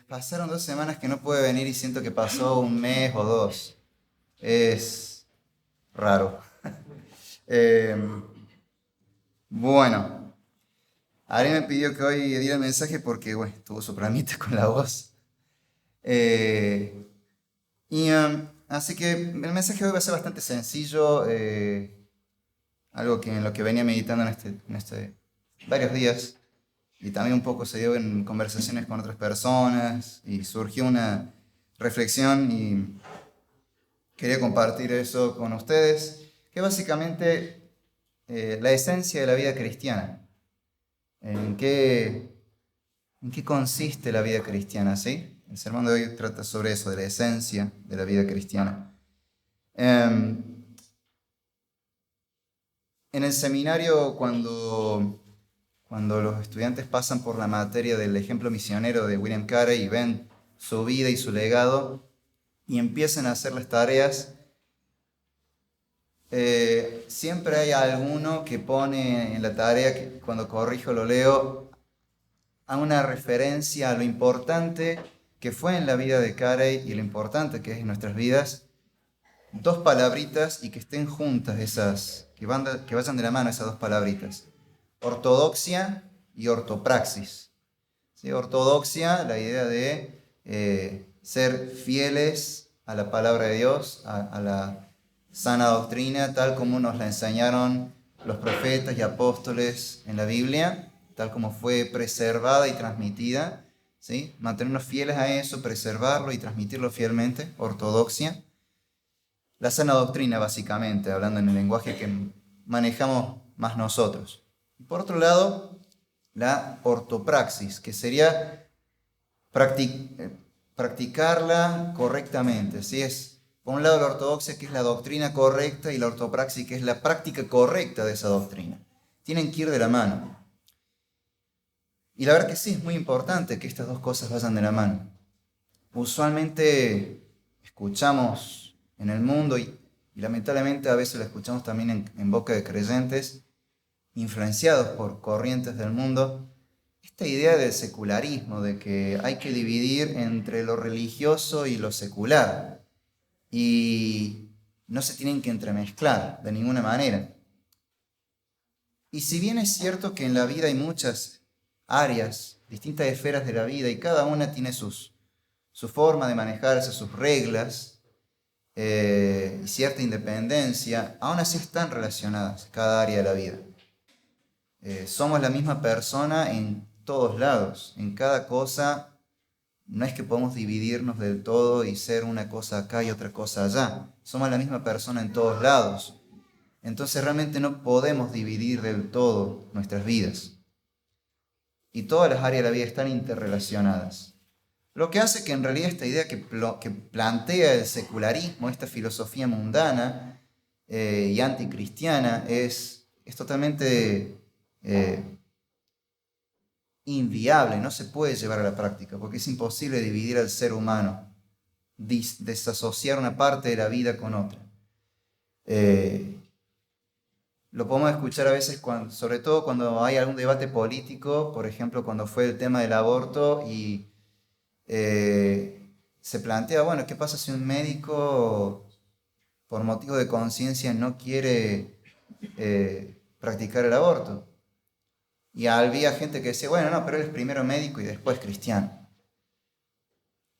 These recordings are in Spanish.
Pasaron 2 semanas que no pude venir y siento que pasó un mes o dos. Es raro. Eh, bueno, Ari me pidió que hoy diera el mensaje porque, bueno, tuvo su problemita con la voz. Eh, Así que el mensaje de hoy va a ser bastante sencillo, algo que en lo que venía meditando en varios días. Y también un poco se dio en conversaciones con otras personas y surgió una reflexión y quería compartir eso con ustedes, que básicamente la esencia de la vida cristiana. ¿En qué, en qué consiste la vida cristiana? ¿Sí? El sermón de hoy trata sobre eso, de la esencia de la vida cristiana. En el seminario, cuando los estudiantes pasan por la materia del ejemplo misionero de William Carey y ven su vida y su legado y empiezan a hacer las tareas, siempre hay alguno que pone en la tarea, que cuando corrijo lo leo, a una referencia a lo importante que fue en la vida de Carey y lo importante que es en nuestras vidas, dos palabritas y que estén juntas esas, que vayan de la mano esas dos palabritas: ortodoxia y ortopraxis. ¿Sí? Ortodoxia, la idea de ser fieles a la palabra de Dios, a la sana doctrina, tal como nos la enseñaron los profetas y apóstoles en la Biblia, tal como fue preservada y transmitida. ¿Sí? Mantenernos fieles a eso, preservarlo y transmitirlo fielmente, ortodoxia. La sana doctrina, básicamente, hablando en el lenguaje que manejamos más nosotros. Y por otro lado, la ortopraxis, que sería practicarla correctamente. ¿Sí? Es, por un lado, la ortodoxia, que es la doctrina correcta, y la ortopraxis, que es la práctica correcta de esa doctrina. Tienen que ir de la mano. Y la verdad que sí, es muy importante que estas dos cosas vayan de la mano. Usualmente escuchamos en el mundo, y lamentablemente a veces lo escuchamos también en boca de creyentes, influenciados por corrientes del mundo, esta idea del secularismo, de que hay que dividir entre lo religioso y lo secular, y no se tienen que entremezclar de ninguna manera. Y si bien es cierto que en la vida hay muchas áreas, distintas esferas de la vida, y cada una tiene su forma de manejarse, sus reglas y cierta independencia, aún así están relacionadas cada área de la vida. Somos la misma persona en todos lados, en cada cosa. No es que podemos dividirnos del todo y ser una cosa acá y otra cosa allá. Somos la misma persona en todos lados. Entonces realmente no podemos dividir del todo nuestras vidas. Y todas las áreas de la vida están interrelacionadas. Lo que hace que en realidad esta idea que plantea el secularismo, esta filosofía mundana y anticristiana, es totalmente inviable, no se puede llevar a la práctica, porque es imposible dividir al ser humano, desasociar una parte de la vida con otra. Lo podemos escuchar a veces, sobre todo cuando hay algún debate político, por ejemplo, cuando fue el tema del aborto y se plantea, bueno, ¿qué pasa si un médico por motivo de conciencia no quiere practicar el aborto? Y había gente que decía, bueno, no, pero él es primero médico y después cristiano.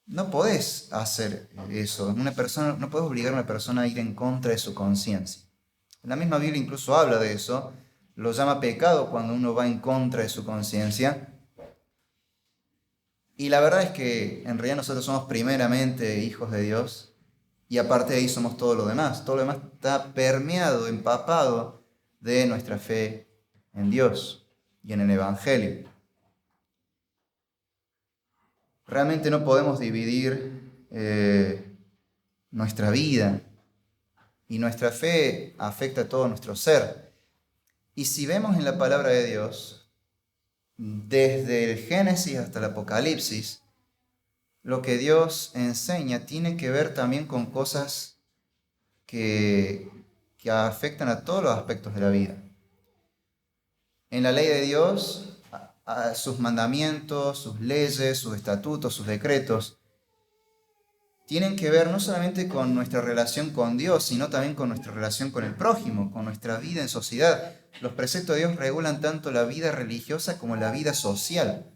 No podés hacer eso. No podés obligar a una persona a ir en contra de su conciencia. La misma Biblia incluso habla de eso. Lo llama pecado cuando uno va en contra de su conciencia. Y la verdad es que en realidad nosotros somos primeramente hijos de Dios. Y aparte de ahí somos todo lo demás. Todo lo demás está permeado, empapado de nuestra fe en Dios y en el Evangelio. Realmente no podemos dividir nuestra vida, y nuestra fe afecta a todo nuestro ser. Y si vemos en la palabra de Dios, desde el Génesis hasta el Apocalipsis, lo que Dios enseña tiene que ver también con cosas que afectan a todos los aspectos de la vida. En la ley de Dios a sus mandamientos, sus leyes, sus estatutos, sus decretos, tienen que ver no solamente con nuestra relación con Dios, sino también con nuestra relación con el prójimo, con nuestra vida en sociedad. Los preceptos de Dios regulan tanto la vida religiosa como la vida social.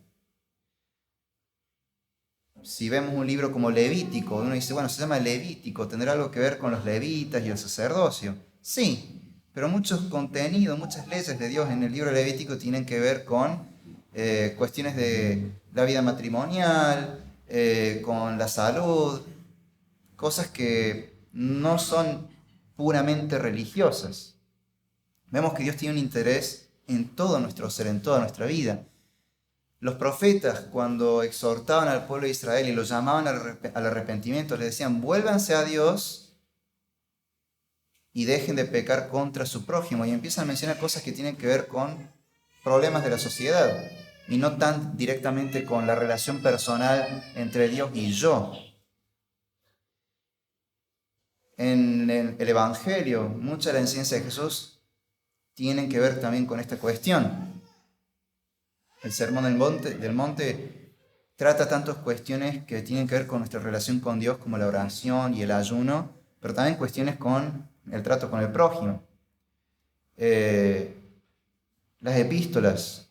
Si vemos un libro como Levítico, uno dice, bueno, se llama Levítico, ¿tendrá algo que ver con los levitas y el sacerdocio? Sí, pero muchos contenidos, muchas leyes de Dios en el libro Levítico tienen que ver con cuestiones de la vida matrimonial, con la salud, cosas que no son puramente religiosas. Vemos que Dios tiene un interés en todo nuestro ser, en toda nuestra vida. Los profetas, cuando exhortaban al pueblo de Israel y lo llamaban al arrepentimiento, les decían, vuélvanse a Dios y dejen de pecar contra su prójimo. Y empiezan a mencionar cosas que tienen que ver con problemas de la sociedad y no tan directamente con la relación personal entre Dios y yo. En el Evangelio, mucha de la enseñanza de Jesús tienen que ver también con esta cuestión. El Sermón del Monte trata tantas cuestiones que tienen que ver con nuestra relación con Dios, como la oración y el ayuno, pero también cuestiones con el trato con el prójimo. Las epístolas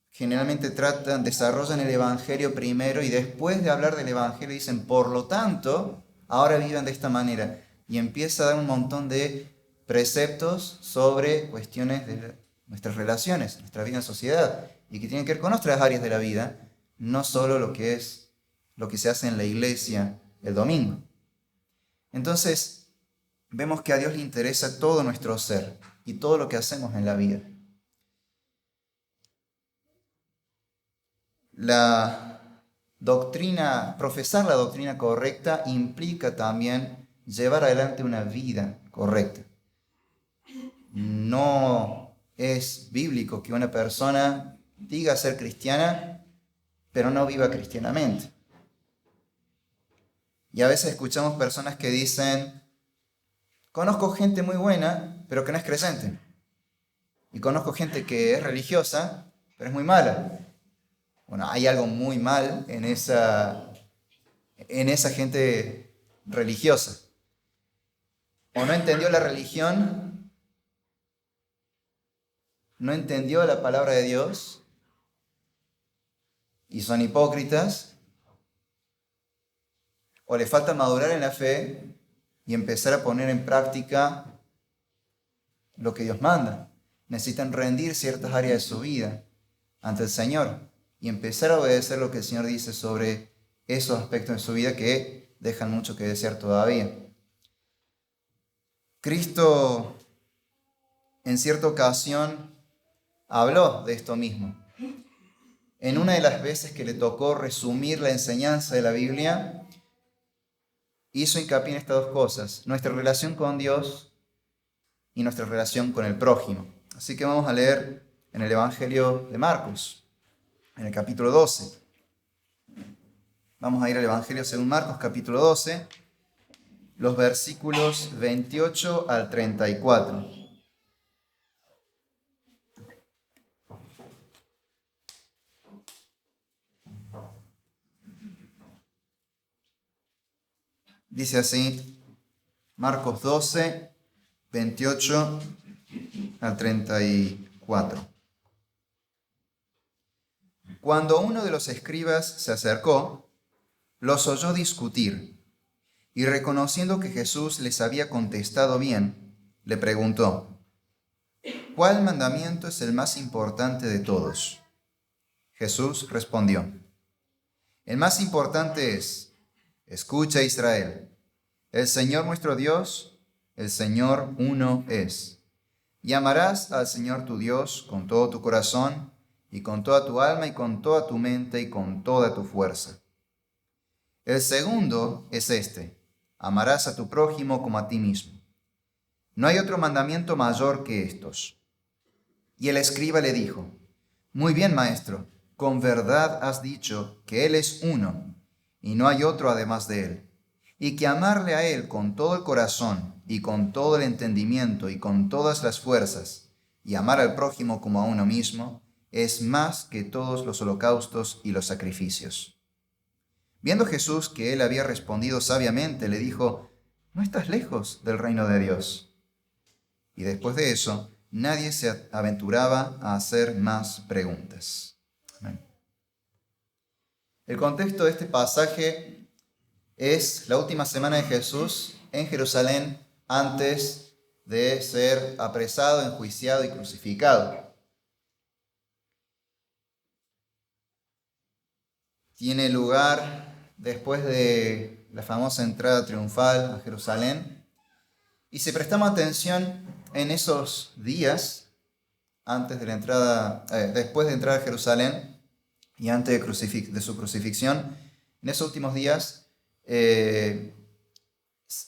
generalmente desarrollan el Evangelio primero y después de hablar del Evangelio dicen, por lo tanto, ahora vivan de esta manera. Y empieza a dar un montón de preceptos sobre cuestiones de nuestras relaciones, nuestra vida en sociedad, y que tienen que ver con otras áreas de la vida, no solo lo que se hace en la iglesia el domingo. Entonces, vemos que a Dios le interesa todo nuestro ser y todo lo que hacemos en la vida. Profesar la doctrina correcta implica también llevar adelante una vida correcta. No es bíblico que una persona diga ser cristiana, pero no viva cristianamente. Y a veces escuchamos personas que dicen, conozco gente muy buena, pero que no es creyente. Y conozco gente que es religiosa, pero es muy mala. Bueno, hay algo muy mal en esa gente religiosa. O no entendió la religión, no entendió la palabra de Dios y son hipócritas, o le falta madurar en la fe y empezar a poner en práctica lo que Dios manda. Necesitan rendir ciertas áreas de su vida ante el Señor y empezar a obedecer lo que el Señor dice sobre esos aspectos de su vida que dejan mucho que desear todavía. Cristo en cierta ocasión habló de esto mismo. En una de las veces que le tocó resumir la enseñanza de la Biblia, hizo hincapié en estas dos cosas, nuestra relación con Dios y nuestra relación con el prójimo. Así que vamos a leer en el Evangelio de Marcos, en el capítulo 12. Vamos a ir al Evangelio según Marcos, capítulo 12, los versículos 28 al 34. Dice así, Marcos 12, 28 al 34. Cuando uno de los escribas se acercó, los oyó discutir, y reconociendo que Jesús les había contestado bien, le preguntó, ¿cuál mandamiento es el más importante de todos? Jesús respondió, el más importante es, escucha Israel, el Señor nuestro Dios, el Señor uno es. Y amarás al Señor tu Dios con todo tu corazón, y con toda tu alma, y con toda tu mente, y con toda tu fuerza. El segundo es este, amarás a tu prójimo como a ti mismo. No hay otro mandamiento mayor que estos. Y el escriba le dijo, muy bien, maestro, con verdad has dicho que Él es uno, y no hay otro además de Él, y que amarle a Él con todo el corazón, y con todo el entendimiento, y con todas las fuerzas, y amar al prójimo como a uno mismo es más que todos los holocaustos y los sacrificios. Viendo Jesús que él había respondido sabiamente, le dijo: no estás lejos del reino de Dios. Y después de eso, nadie se aventuraba a hacer más preguntas. Amén. El contexto de este pasaje es la última semana de Jesús en Jerusalén antes de ser apresado, enjuiciado y crucificado. Tiene lugar después de la famosa entrada triunfal a Jerusalén. Y si prestamos atención en esos días, antes de la entrada, después de entrar a Jerusalén y antes de su crucifixión, en esos últimos días,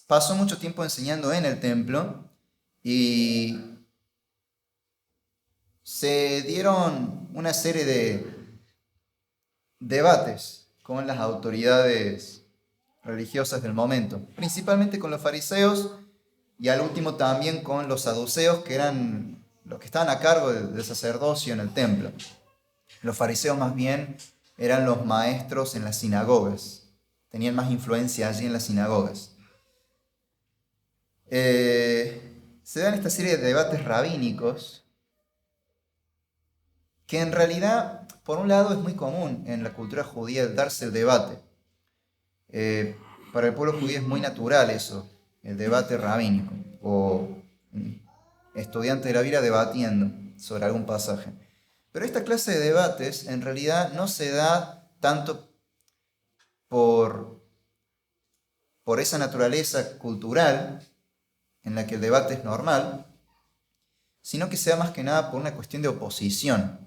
pasó mucho tiempo enseñando en el templo y se dieron una serie de debates con las autoridades religiosas del momento, principalmente con los fariseos y al último también con los saduceos, que eran los que estaban a cargo del sacerdocio en el templo. Los fariseos más bien eran los maestros en las sinagogas, tenían más influencia allí en las sinagogas. Se dan esta serie de debates rabínicos que en realidad, por un lado, es muy común en la cultura judía el darse el debate. Para el pueblo judío es muy natural eso, el debate rabínico, o estudiantes de la Biblia debatiendo sobre algún pasaje. Pero esta clase de debates en realidad no se da tanto por esa naturaleza cultural en la que el debate es normal, sino que se da más que nada por una cuestión de oposición.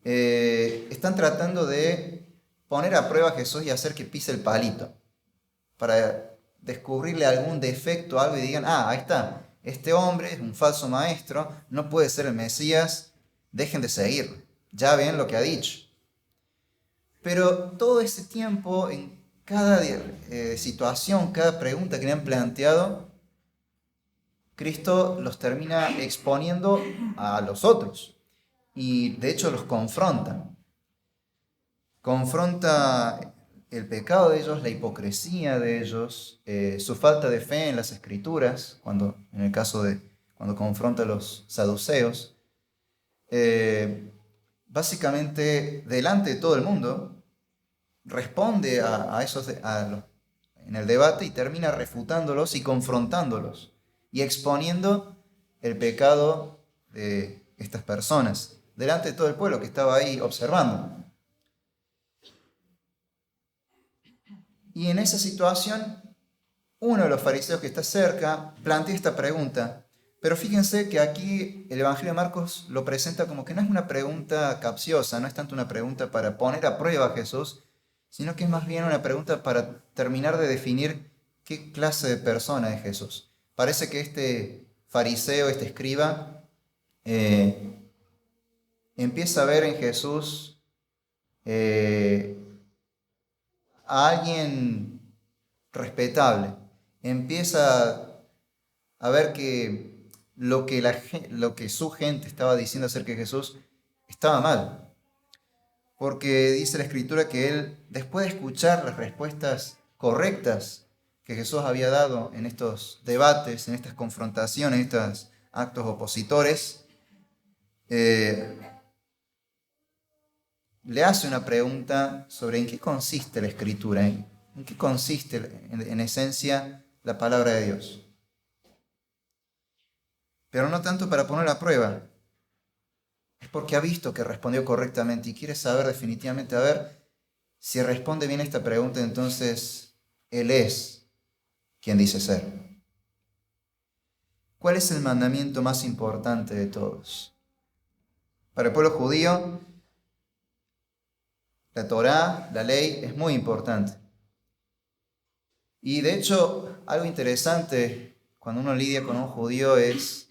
Están tratando de poner a prueba a Jesús y hacer que pise el palito, para descubrirle algún defecto, algo, y digan: ahí está, este hombre es un falso maestro, no puede ser el Mesías, dejen de seguirlo, ya ven lo que ha dicho. Pero todo ese tiempo, en cada situación, cada pregunta que le han planteado, Cristo los termina exponiendo a los otros y de hecho los confronta. Confronta el pecado de ellos, la hipocresía de ellos, su falta de fe en las Escrituras, en el caso de cuando confronta a los saduceos. Básicamente, delante de todo el mundo, responde en el debate y termina refutándolos y confrontándolos y exponiendo el pecado de estas personas delante de todo el pueblo que estaba ahí observando. Y en esa situación, uno de los fariseos que está cerca plantea esta pregunta. Pero fíjense que aquí el Evangelio de Marcos lo presenta como que no es una pregunta capciosa, no es tanto una pregunta para poner a prueba a Jesús, sino que es más bien una pregunta para terminar de definir qué clase de persona es Jesús. Parece que este fariseo, este escriba, empieza a ver en Jesús a alguien respetable. Empieza a ver que lo que su gente estaba diciendo acerca de Jesús estaba mal. Porque dice la Escritura que él, después de escuchar las respuestas correctas que Jesús había dado en estos debates, en estas confrontaciones, en estos actos opositores, le hace una pregunta sobre en qué consiste la Escritura, en qué consiste en esencia la palabra de Dios. Pero no tanto para poner a prueba, es porque ha visto que respondió correctamente y quiere saber definitivamente, a ver, si responde bien esta pregunta, entonces Él es quien dice ser. ¿Cuál es el mandamiento más importante de todos? Para el pueblo judío, la Torá, la ley, es muy importante. Y de hecho, algo interesante cuando uno lidia con un judío es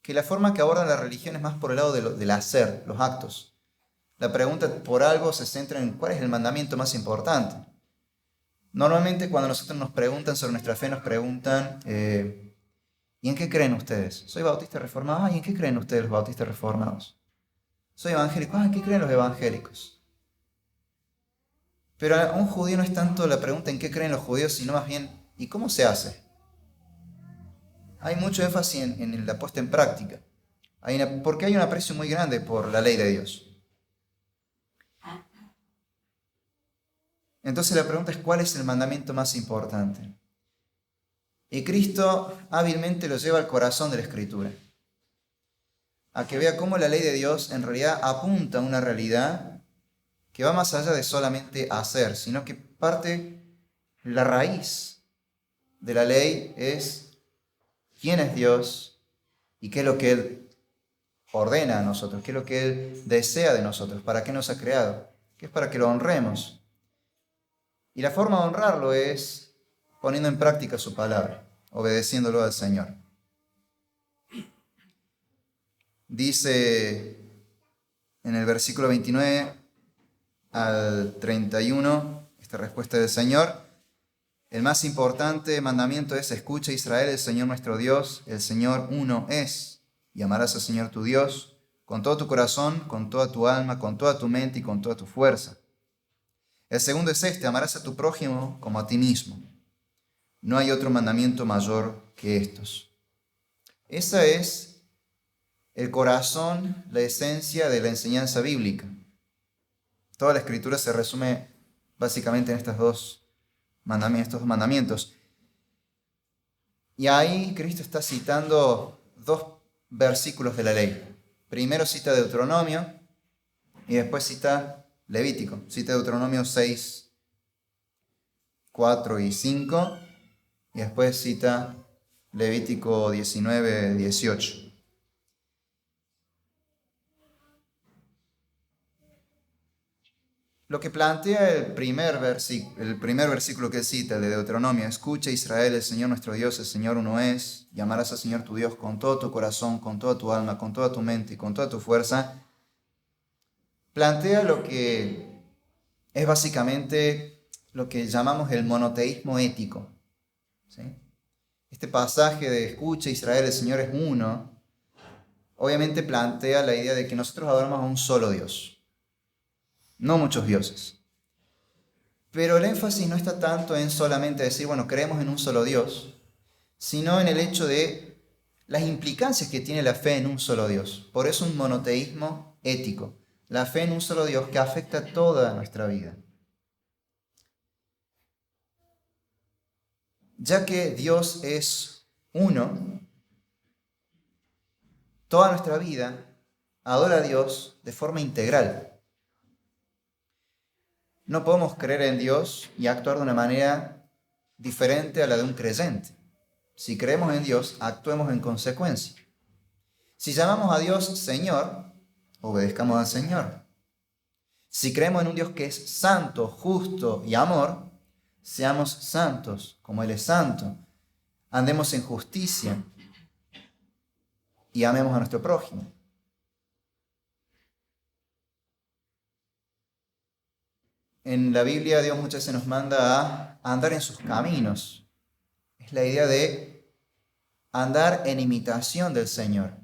que la forma que abordan la religión es más por el lado del hacer, los actos. La pregunta por algo se centra en cuál es el mandamiento más importante. Normalmente cuando nosotros nos preguntan sobre nuestra fe, nos preguntan, ¿y en qué creen ustedes? Soy bautista reformado. ¿Y en qué creen ustedes los bautistas reformados? Soy evangélico. ¿En qué creen los evangélicos? Pero a un judío no es tanto la pregunta en qué creen los judíos, sino más bien, ¿y cómo se hace? Hay mucho énfasis en la puesta en práctica. Porque hay un aprecio muy grande por la ley de Dios. Entonces la pregunta es, ¿cuál es el mandamiento más importante? Y Cristo hábilmente lo lleva al corazón de la Escritura, a que vea cómo la ley de Dios en realidad apunta a una realidad que va más allá de solamente hacer, sino que la raíz de la ley es quién es Dios y qué es lo que Él ordena a nosotros, qué es lo que Él desea de nosotros, para qué nos ha creado, que es para que lo honremos. Y la forma de honrarlo es poniendo en práctica su palabra, obedeciéndolo al Señor. Dice en el versículo 29 al 31, esta respuesta del Señor: el más importante mandamiento es: escucha, Israel, el Señor nuestro Dios, el Señor uno es, y amarás al Señor tu Dios con todo tu corazón, con toda tu alma, con toda tu mente y con toda tu fuerza. El segundo es este: amarás a tu prójimo como a ti mismo. No hay otro mandamiento mayor que estos. Ese es el corazón, la esencia de la enseñanza bíblica. Toda la Escritura se resume básicamente en estos dos mandamientos. Y ahí Cristo está citando dos versículos de la ley. Primero cita Deuteronomio y después cita Levítico. Cita Deuteronomio 6, 4 y 5 y después cita Levítico 19, 18. Lo que plantea el primer versículo que cita, el de Deuteronomio: escucha, Israel, el Señor nuestro Dios, el Señor uno es, y amarás al Señor tu Dios con todo tu corazón, con toda tu alma, con toda tu mente y con toda tu fuerza, plantea lo que es básicamente lo que llamamos el monoteísmo ético. ¿Sí? Este pasaje de escucha, Israel, el Señor es uno, obviamente plantea la idea de que nosotros adoramos a un solo Dios, no muchos dioses. Pero el énfasis no está tanto en solamente decir, bueno, creemos en un solo Dios, sino en el hecho de las implicancias que tiene la fe en un solo Dios. Por eso un monoteísmo ético, la fe en un solo Dios que afecta toda nuestra vida. Ya que Dios es uno, toda nuestra vida adora a Dios de forma integral. No podemos creer en Dios y actuar de una manera diferente a la de un creyente. Si creemos en Dios, actuemos en consecuencia. Si llamamos a Dios Señor, obedezcamos al Señor. Si creemos en un Dios que es santo, justo y amor, seamos santos como Él es santo. Andemos en justicia y amemos a nuestro prójimo. En la Biblia Dios muchas veces nos manda a andar en sus caminos. Es la idea de andar en imitación del Señor.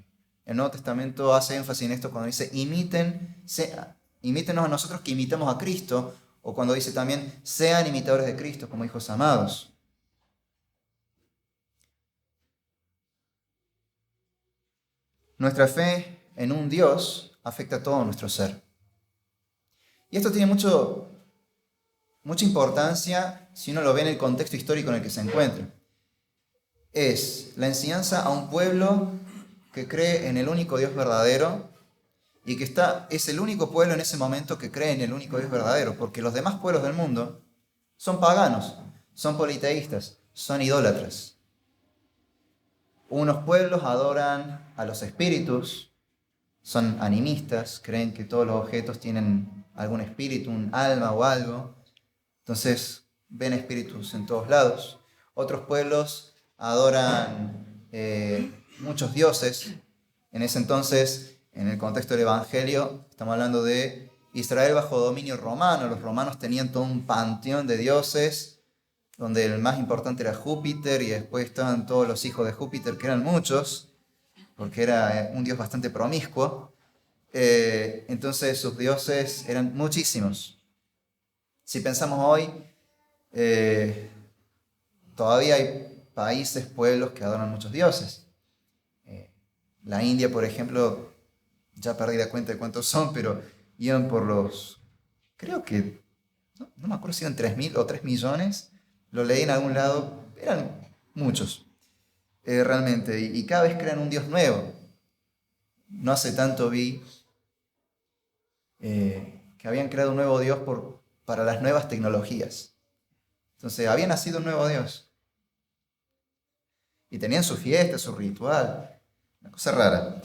El Nuevo Testamento hace énfasis en esto cuando dice imítenos a nosotros que imitamos a Cristo, o cuando dice también sean imitadores de Cristo como hijos amados. Nuestra fe en un Dios afecta a todo nuestro ser. Y esto tiene mucha importancia si uno lo ve en el contexto histórico en el que se encuentra. Es la enseñanza a un pueblo que cree en el único Dios verdadero y que es el único pueblo en ese momento que cree en el único Dios verdadero, porque los demás pueblos del mundo son paganos, son politeístas, son idólatras. Unos pueblos adoran a los espíritus, son animistas, creen que todos los objetos tienen algún espíritu, un alma o algo. Entonces ven espíritus en todos lados. Otros pueblos adoran muchos dioses. En ese entonces, en el contexto del Evangelio, estamos hablando de Israel bajo dominio romano. Los romanos tenían todo un panteón de dioses donde el más importante era Júpiter y después estaban todos los hijos de Júpiter, que eran muchos, porque era un dios bastante promiscuo. Entonces sus dioses eran muchísimos. Si pensamos hoy, eh, todavía hay países, pueblos que adoran muchos dioses. La India, por ejemplo, ya perdí la cuenta de cuántos son, pero iban por los, creo que, no me acuerdo si eran 3.000 o 3 millones, lo leí en algún lado, eran muchos, realmente, y cada vez crean un dios nuevo. No hace tanto vi que habían creado un nuevo dios para las nuevas tecnologías. Entonces, había nacido un nuevo dios. Y tenían su fiesta, su ritual, una cosa rara.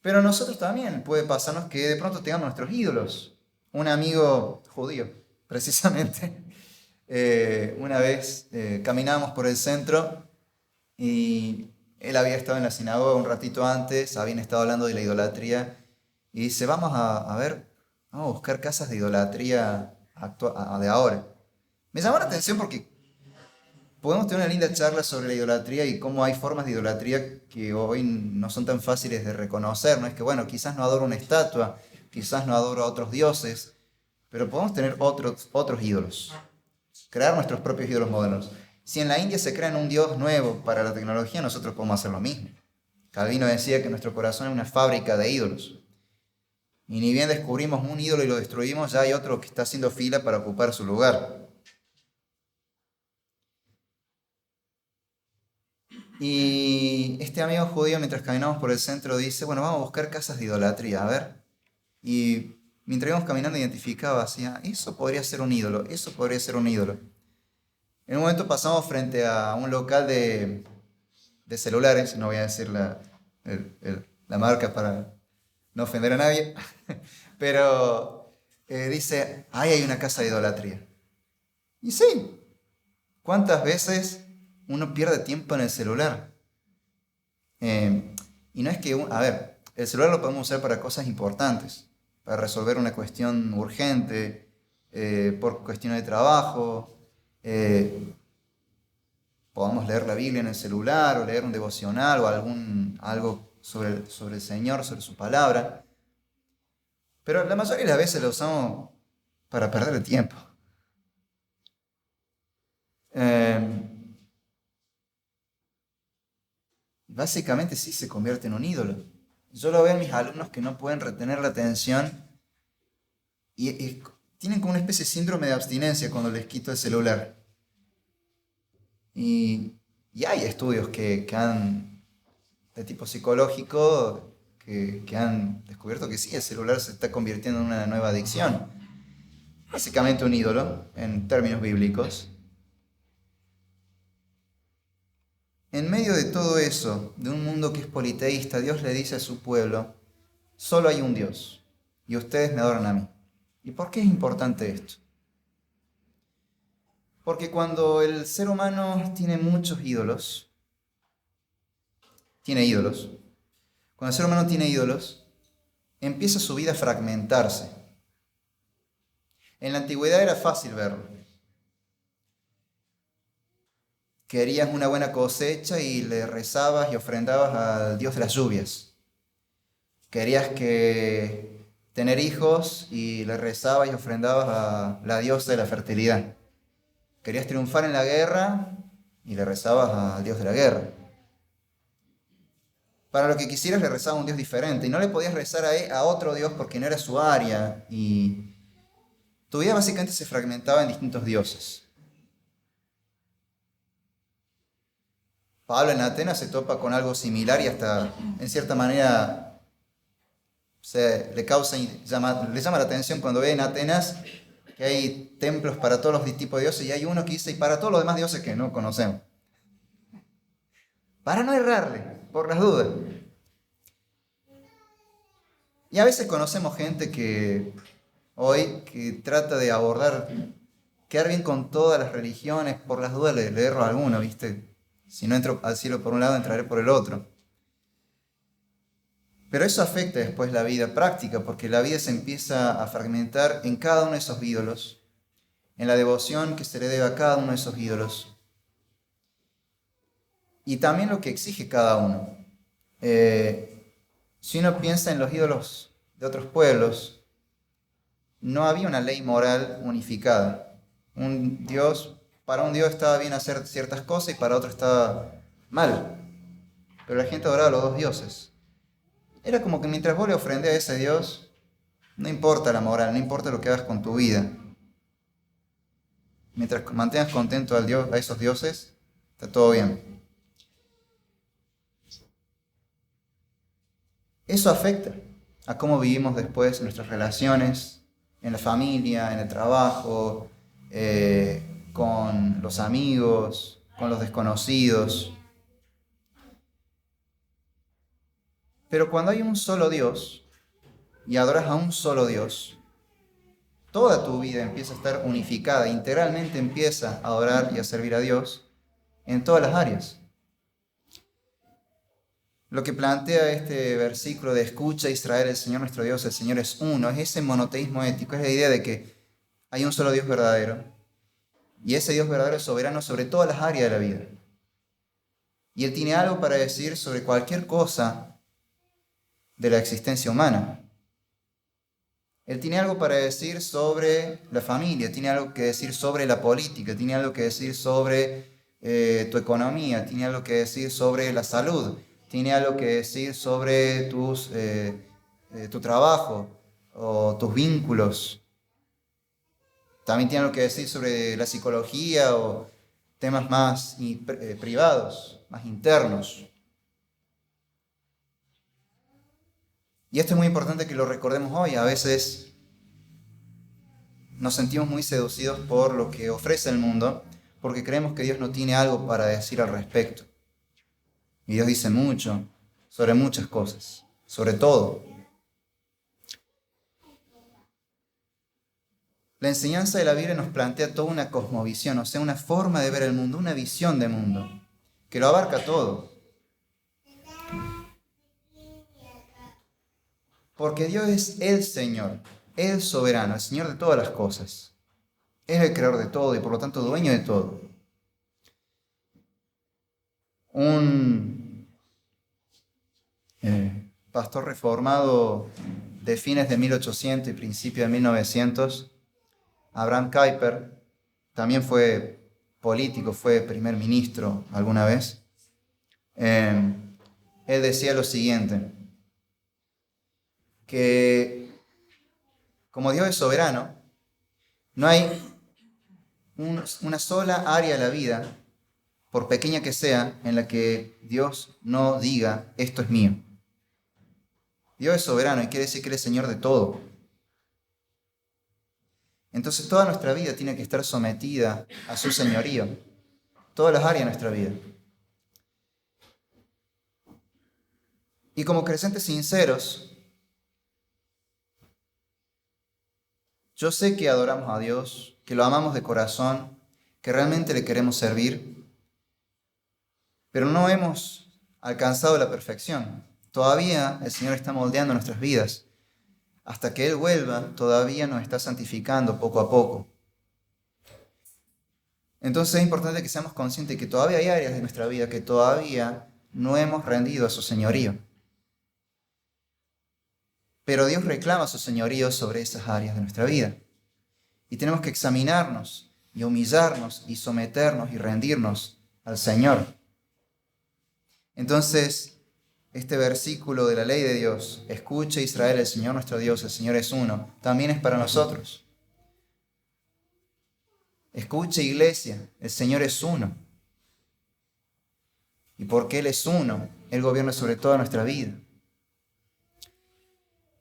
Pero a nosotros también puede pasarnos que de pronto tengamos nuestros ídolos. Un amigo judío, precisamente, una vez caminábamos por el centro y él había estado en la sinagoga un ratito antes, habían estado hablando de la idolatría y dice, vamos a buscar casas de idolatría de ahora. Me llamó la atención porque podemos tener una linda charla sobre la idolatría y cómo hay formas de idolatría que hoy no son tan fáciles de reconocer. No es que, bueno, quizás no adoro una estatua, quizás no adoro a otros dioses, pero podemos tener otros ídolos, crear nuestros propios ídolos modernos. Si en la India se crean un dios nuevo para la tecnología, nosotros podemos hacer lo mismo. Calvino decía que nuestro corazón es una fábrica de ídolos. Y ni bien descubrimos un ídolo y lo destruimos, ya hay otro que está haciendo fila para ocupar su lugar. Y este amigo judío, mientras caminamos por el centro, dice, bueno, vamos a buscar casas de idolatría, a ver. Y mientras íbamos caminando identificaba, decía, eso podría ser un ídolo, eso podría ser un ídolo. En un momento pasamos frente a un local de celulares, no voy a decir la marca para no ofender a nadie, pero dice, ahí hay una casa de idolatría. Y sí, ¿cuántas veces uno pierde tiempo en el celular? Y no es que, a ver, el celular lo podemos usar para cosas importantes, para resolver una cuestión urgente, por cuestiones de trabajo, podamos leer la Biblia en el celular o leer un devocional o algo sobre el Señor, sobre su palabra. Pero la mayoría de las veces lo usamos para perder el tiempo. Eh, Básicamente sí se convierte en un ídolo. Yo lo veo en mis alumnos que no pueden retener la atención y tienen como una especie de síndrome de abstinencia cuando les quito el celular. Y hay estudios de tipo psicológico que han descubierto que sí, el celular se está convirtiendo en una nueva adicción. Básicamente un ídolo en términos bíblicos. En medio de todo eso, de un mundo que es politeísta, Dios le dice a su pueblo, solo hay un Dios y ustedes me adoran a mí. ¿Y por qué es importante esto? Porque cuando el ser humano tiene muchos ídolos, cuando el ser humano tiene ídolos, empieza su vida a fragmentarse. En la antigüedad era fácil verlo. Querías una buena cosecha y le rezabas y ofrendabas al Dios de las lluvias. Querías tener hijos y le rezabas y ofrendabas a la diosa de la fertilidad. Querías triunfar en la guerra y le rezabas al Dios de la guerra. Para lo que quisieras le rezabas a un Dios diferente y no le podías rezar a otro Dios porque no era su área y tu vida básicamente se fragmentaba en distintos dioses. Pablo en Atenas se topa con algo similar y hasta en cierta manera le llama la atención cuando ve en Atenas que hay templos para todos los tipos de dioses y hay uno que dice y para todos los demás dioses que no conocemos. Para no errarle, por las dudas. Y a veces conocemos gente que hoy que trata de quedar bien con todas las religiones, por las dudas le erro a alguno, ¿viste? Si no entro al cielo por un lado, entraré por el otro. Pero eso afecta después la vida práctica, porque la vida se empieza a fragmentar en cada uno de esos ídolos. en la devoción que se le debe a cada uno de esos ídolos. Y también lo que exige cada uno. Si uno piensa en los ídolos de otros pueblos, no había una ley moral unificada. Para un Dios estaba bien hacer ciertas cosas y para otro estaba mal. Pero la gente adoraba a los dos dioses. Era como que mientras vos le ofrendés a ese Dios, no importa la moral, no importa lo que hagas con tu vida. Mientras mantengas contento a esos dioses, está todo bien. Eso afecta a cómo vivimos después nuestras relaciones, en la familia, en el trabajo, con los amigos, con los desconocidos. Pero cuando hay un solo Dios y adoras a un solo Dios, toda tu vida empieza a estar unificada, integralmente empieza a adorar y a servir a Dios en todas las áreas. Lo que plantea este versículo de escucha Israel, el Señor nuestro Dios, el Señor es uno, es ese monoteísmo ético, es la idea de que hay un solo Dios verdadero y ese Dios verdadero es soberano sobre todas las áreas de la vida. Y Él tiene algo para decir sobre cualquier cosa de la existencia humana. Él tiene algo para decir sobre la familia, tiene algo que decir sobre la política, tiene algo que decir sobre tu economía, tiene algo que decir sobre la salud, tiene algo que decir sobre tu trabajo o tus vínculos. También tiene algo que decir sobre la psicología o temas más privados, más internos. Y esto es muy importante que lo recordemos hoy. A veces nos sentimos muy seducidos por lo que ofrece el mundo, porque creemos que Dios no tiene algo para decir al respecto. Y Dios dice mucho sobre muchas cosas, sobre todo. La enseñanza de la Biblia nos plantea toda una cosmovisión, o sea, una forma de ver el mundo, una visión de mundo, que lo abarca todo. Porque Dios es el Señor, el soberano, el Señor de todas las cosas. Es el creador de todo y por lo tanto dueño de todo. Un pastor reformado de fines de 1800 y principios de 1900, Abraham Kuyper, también fue político, fue primer ministro alguna vez. Él decía lo siguiente, que como Dios es soberano, no hay una sola área de la vida, por pequeña que sea, en la que Dios no diga, esto es mío. Dios es soberano y quiere decir que Él es Señor de todo. Entonces toda nuestra vida tiene que estar sometida a su señorío, todas las áreas de nuestra vida. Y como creyentes sinceros, yo sé que adoramos a Dios, que lo amamos de corazón, que realmente le queremos servir, pero no hemos alcanzado la perfección. Todavía el Señor está moldeando nuestras vidas. Hasta que Él vuelva, todavía nos está santificando poco a poco. Entonces es importante que seamos conscientes de que todavía hay áreas de nuestra vida que todavía no hemos rendido a su señorío. Pero Dios reclama su señorío sobre esas áreas de nuestra vida. Y tenemos que examinarnos y humillarnos y someternos y rendirnos al Señor. Entonces, este versículo de la ley de Dios, escucha Israel, el Señor nuestro Dios, el Señor es uno, también es para nosotros. Escucha, iglesia, el Señor es uno. Y porque Él es uno, Él gobierna sobre toda nuestra vida.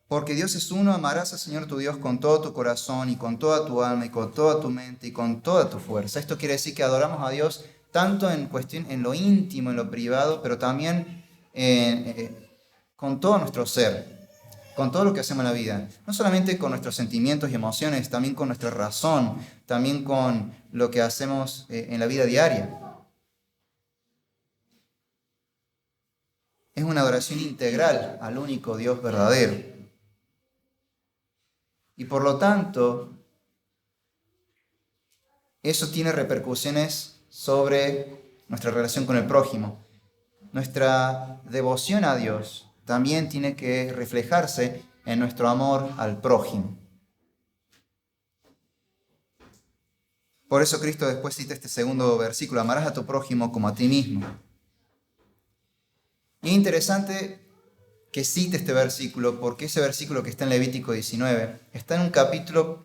Porque Dios es uno, amarás al Señor tu Dios con todo tu corazón y con toda tu alma y con toda tu mente y con toda tu fuerza. Esto quiere decir que adoramos a Dios tanto en lo íntimo, en lo privado, pero también con todo nuestro ser, con todo lo que hacemos en la vida. No solamente con nuestros sentimientos y emociones, también con nuestra razón, también con lo que hacemos en la vida diaria. Es una adoración integral al único Dios verdadero. Y por lo tanto, eso tiene repercusiones sobre nuestra relación con el prójimo. Nuestra devoción a Dios también tiene que reflejarse en nuestro amor al prójimo. Por eso Cristo después cita este segundo versículo: amarás a tu prójimo como a ti mismo. Y es interesante que cite este versículo, porque ese versículo que está en Levítico 19 está en un capítulo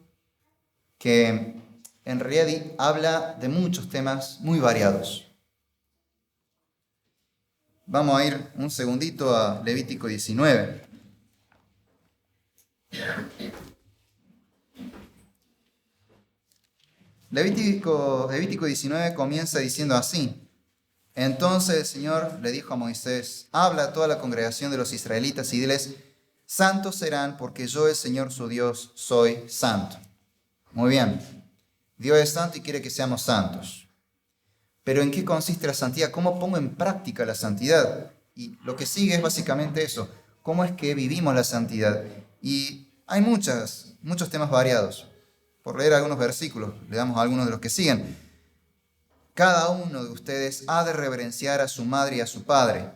que en realidad habla de muchos temas muy variados. Vamos a ir un segundito a Levítico 19. Levítico 19 comienza diciendo así: entonces el Señor le dijo a Moisés: habla a toda la congregación de los israelitas y diles: santos serán, porque yo, el Señor su Dios, soy santo. Muy bien, Dios es santo y quiere que seamos santos. Pero ¿en qué consiste la santidad? ¿Cómo pongo en práctica la santidad? Y lo que sigue es básicamente eso: ¿cómo es que vivimos la santidad? Y hay muchos temas variados. Por leer algunos versículos, le damos a algunos de los que siguen. Cada uno de ustedes ha de reverenciar a su madre y a su padre,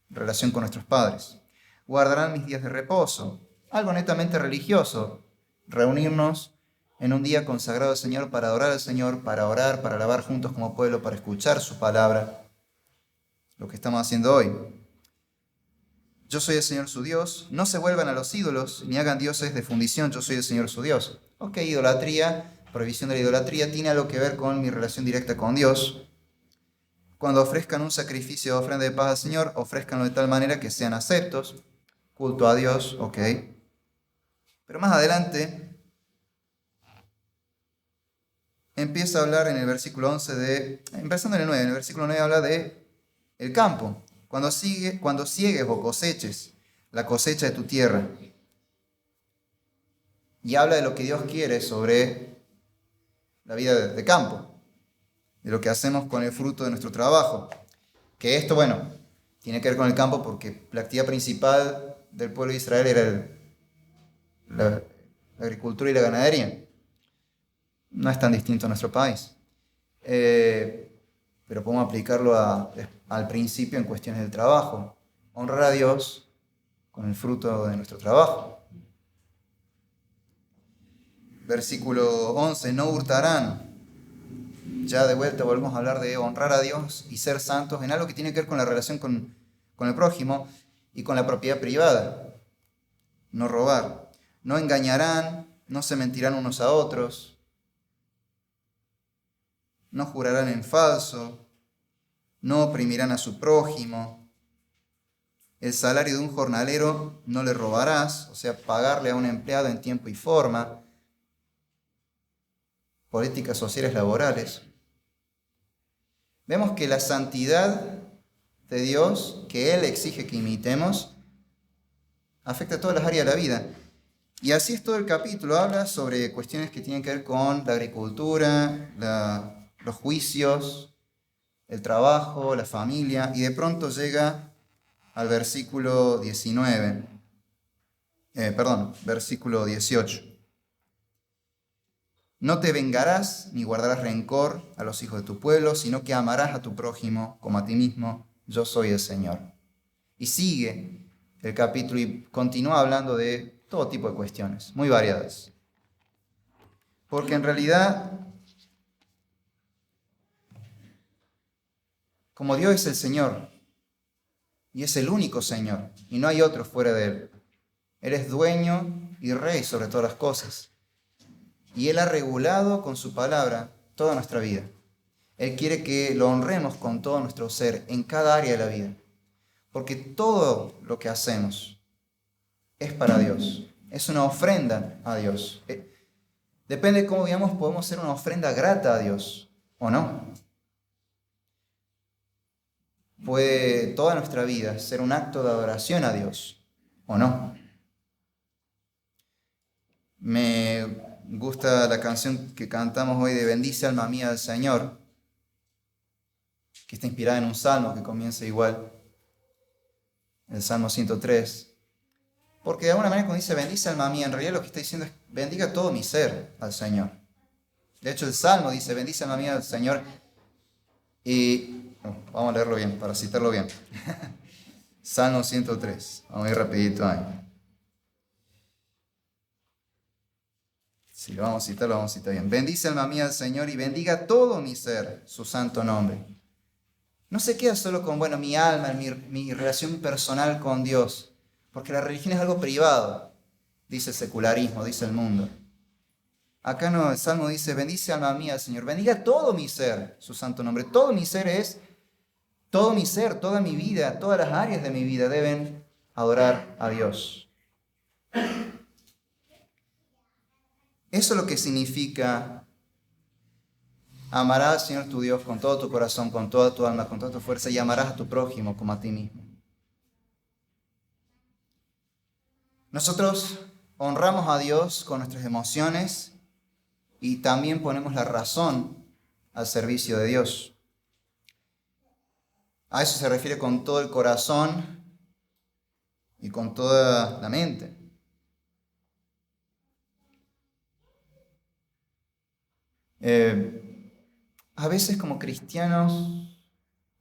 en relación con nuestros padres. Guardarán mis días de reposo, algo netamente religioso, reunirnos en un día consagrado al Señor para adorar al Señor, para orar, para alabar juntos como pueblo, para escuchar su palabra, lo que estamos haciendo hoy. Yo soy el Señor su Dios. No se vuelvan a los ídolos, ni hagan dioses de fundición. Yo soy el Señor su Dios. Ok, idolatría, prohibición de la idolatría, tiene algo que ver con mi relación directa con Dios. Cuando ofrezcan un sacrificio de ofrenda de paz al Señor, ofrezcanlo de tal manera que sean aceptos. Culto a Dios, ok. Pero más adelante empieza a hablar en el versículo 11 empezando en el 9, en el versículo 9 habla de el campo. Cuando ciegues o coseches la cosecha de tu tierra. Y habla de lo que Dios quiere sobre la vida de campo, de lo que hacemos con el fruto de nuestro trabajo. Que esto, bueno, tiene que ver con el campo porque la actividad principal del pueblo de Israel era la agricultura y la ganadería. No es tan distinto a nuestro país. Pero podemos aplicarlo al principio en cuestiones del trabajo. Honrar a Dios con el fruto de nuestro trabajo. Versículo 11, no hurtarán. Ya de vuelta volvemos a hablar de honrar a Dios y ser santos en algo que tiene que ver con la relación con el prójimo y con la propiedad privada. No robar. No engañarán, no se mentirán unos a otros. No jurarán en falso, no oprimirán a su prójimo. El salario de un jornalero no le robarás, o sea, pagarle a un empleado en tiempo y forma. Políticas sociales laborales. Vemos que la santidad de Dios, que Él exige que imitemos, afecta a todas las áreas de la vida. Y así es todo el capítulo, habla sobre cuestiones que tienen que ver con la agricultura, los juicios, el trabajo, la familia, y de pronto llega al versículo 18. No te vengarás ni guardarás rencor a los hijos de tu pueblo, sino que amarás a tu prójimo como a ti mismo. Yo soy el Señor. Y sigue el capítulo y continúa hablando de todo tipo de cuestiones, muy variadas. Porque en realidad, como Dios es el Señor, y es el único Señor, y no hay otro fuera de Él, Él es dueño y rey sobre todas las cosas. Y Él ha regulado con su palabra toda nuestra vida. Él quiere que lo honremos con todo nuestro ser, en cada área de la vida. Porque todo lo que hacemos es para Dios. Es una ofrenda a Dios. Depende de cómo vivamos, podemos ser una ofrenda grata a Dios, ¿o no? Puede toda nuestra vida ser un acto de adoración a Dios, ¿o no? Me gusta la canción que cantamos hoy de Bendice alma mía al Señor, que está inspirada en un salmo que comienza igual, el Salmo 103. Porque de alguna manera cuando dice bendice alma mía, en realidad lo que está diciendo es bendiga todo mi ser al Señor. De hecho, el Salmo dice, bendice alma mía al Señor. Y vamos a leerlo bien, para citarlo bien. Salmo 103. Vamos a ir rapidito ahí. Si lo vamos a citar, lo vamos a citar bien. Bendice alma mía al Señor y bendiga todo mi ser, su santo nombre. No se queda solo con, bueno, mi alma, mi relación personal con Dios, porque la religión es algo privado, dice el secularismo, dice el mundo. Acá no, el Salmo dice, bendice alma mía al Señor, bendiga todo mi ser, su santo nombre. Todo mi ser es, todo mi ser, toda mi vida, todas las áreas de mi vida deben adorar a Dios. Eso es lo que significa amarás al Señor tu Dios con todo tu corazón, con toda tu alma, con toda tu fuerza, y amarás a tu prójimo como a ti mismo. Nosotros honramos a Dios con nuestras emociones y también ponemos la razón al servicio de Dios. A eso se refiere con todo el corazón y con toda la mente. A veces como cristianos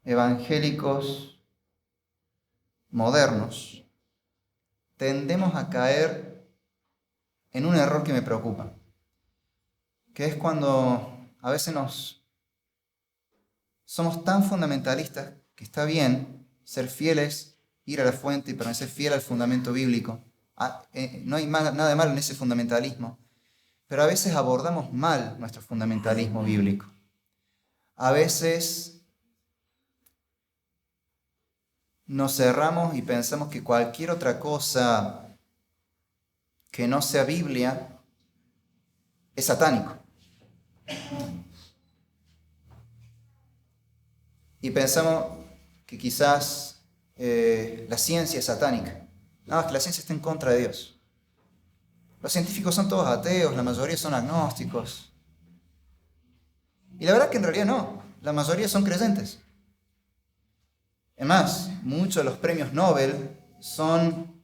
evangélicos modernos tendemos a caer en un error que me preocupa, que es cuando a veces somos tan fundamentalistas que está bien ser fieles, ir a la fuente y permanecer fiel al fundamento bíblico. No hay nada de malo en ese fundamentalismo, pero a veces abordamos mal nuestro fundamentalismo bíblico. A veces nos cerramos y pensamos que cualquier otra cosa que no sea Biblia es satánico. Y pensamos que quizás la ciencia es satánica. No, es que la ciencia está en contra de Dios. Los científicos son todos ateos, la mayoría son agnósticos. Y la verdad que en realidad no, la mayoría son creyentes. Es más, muchos de los premios Nobel son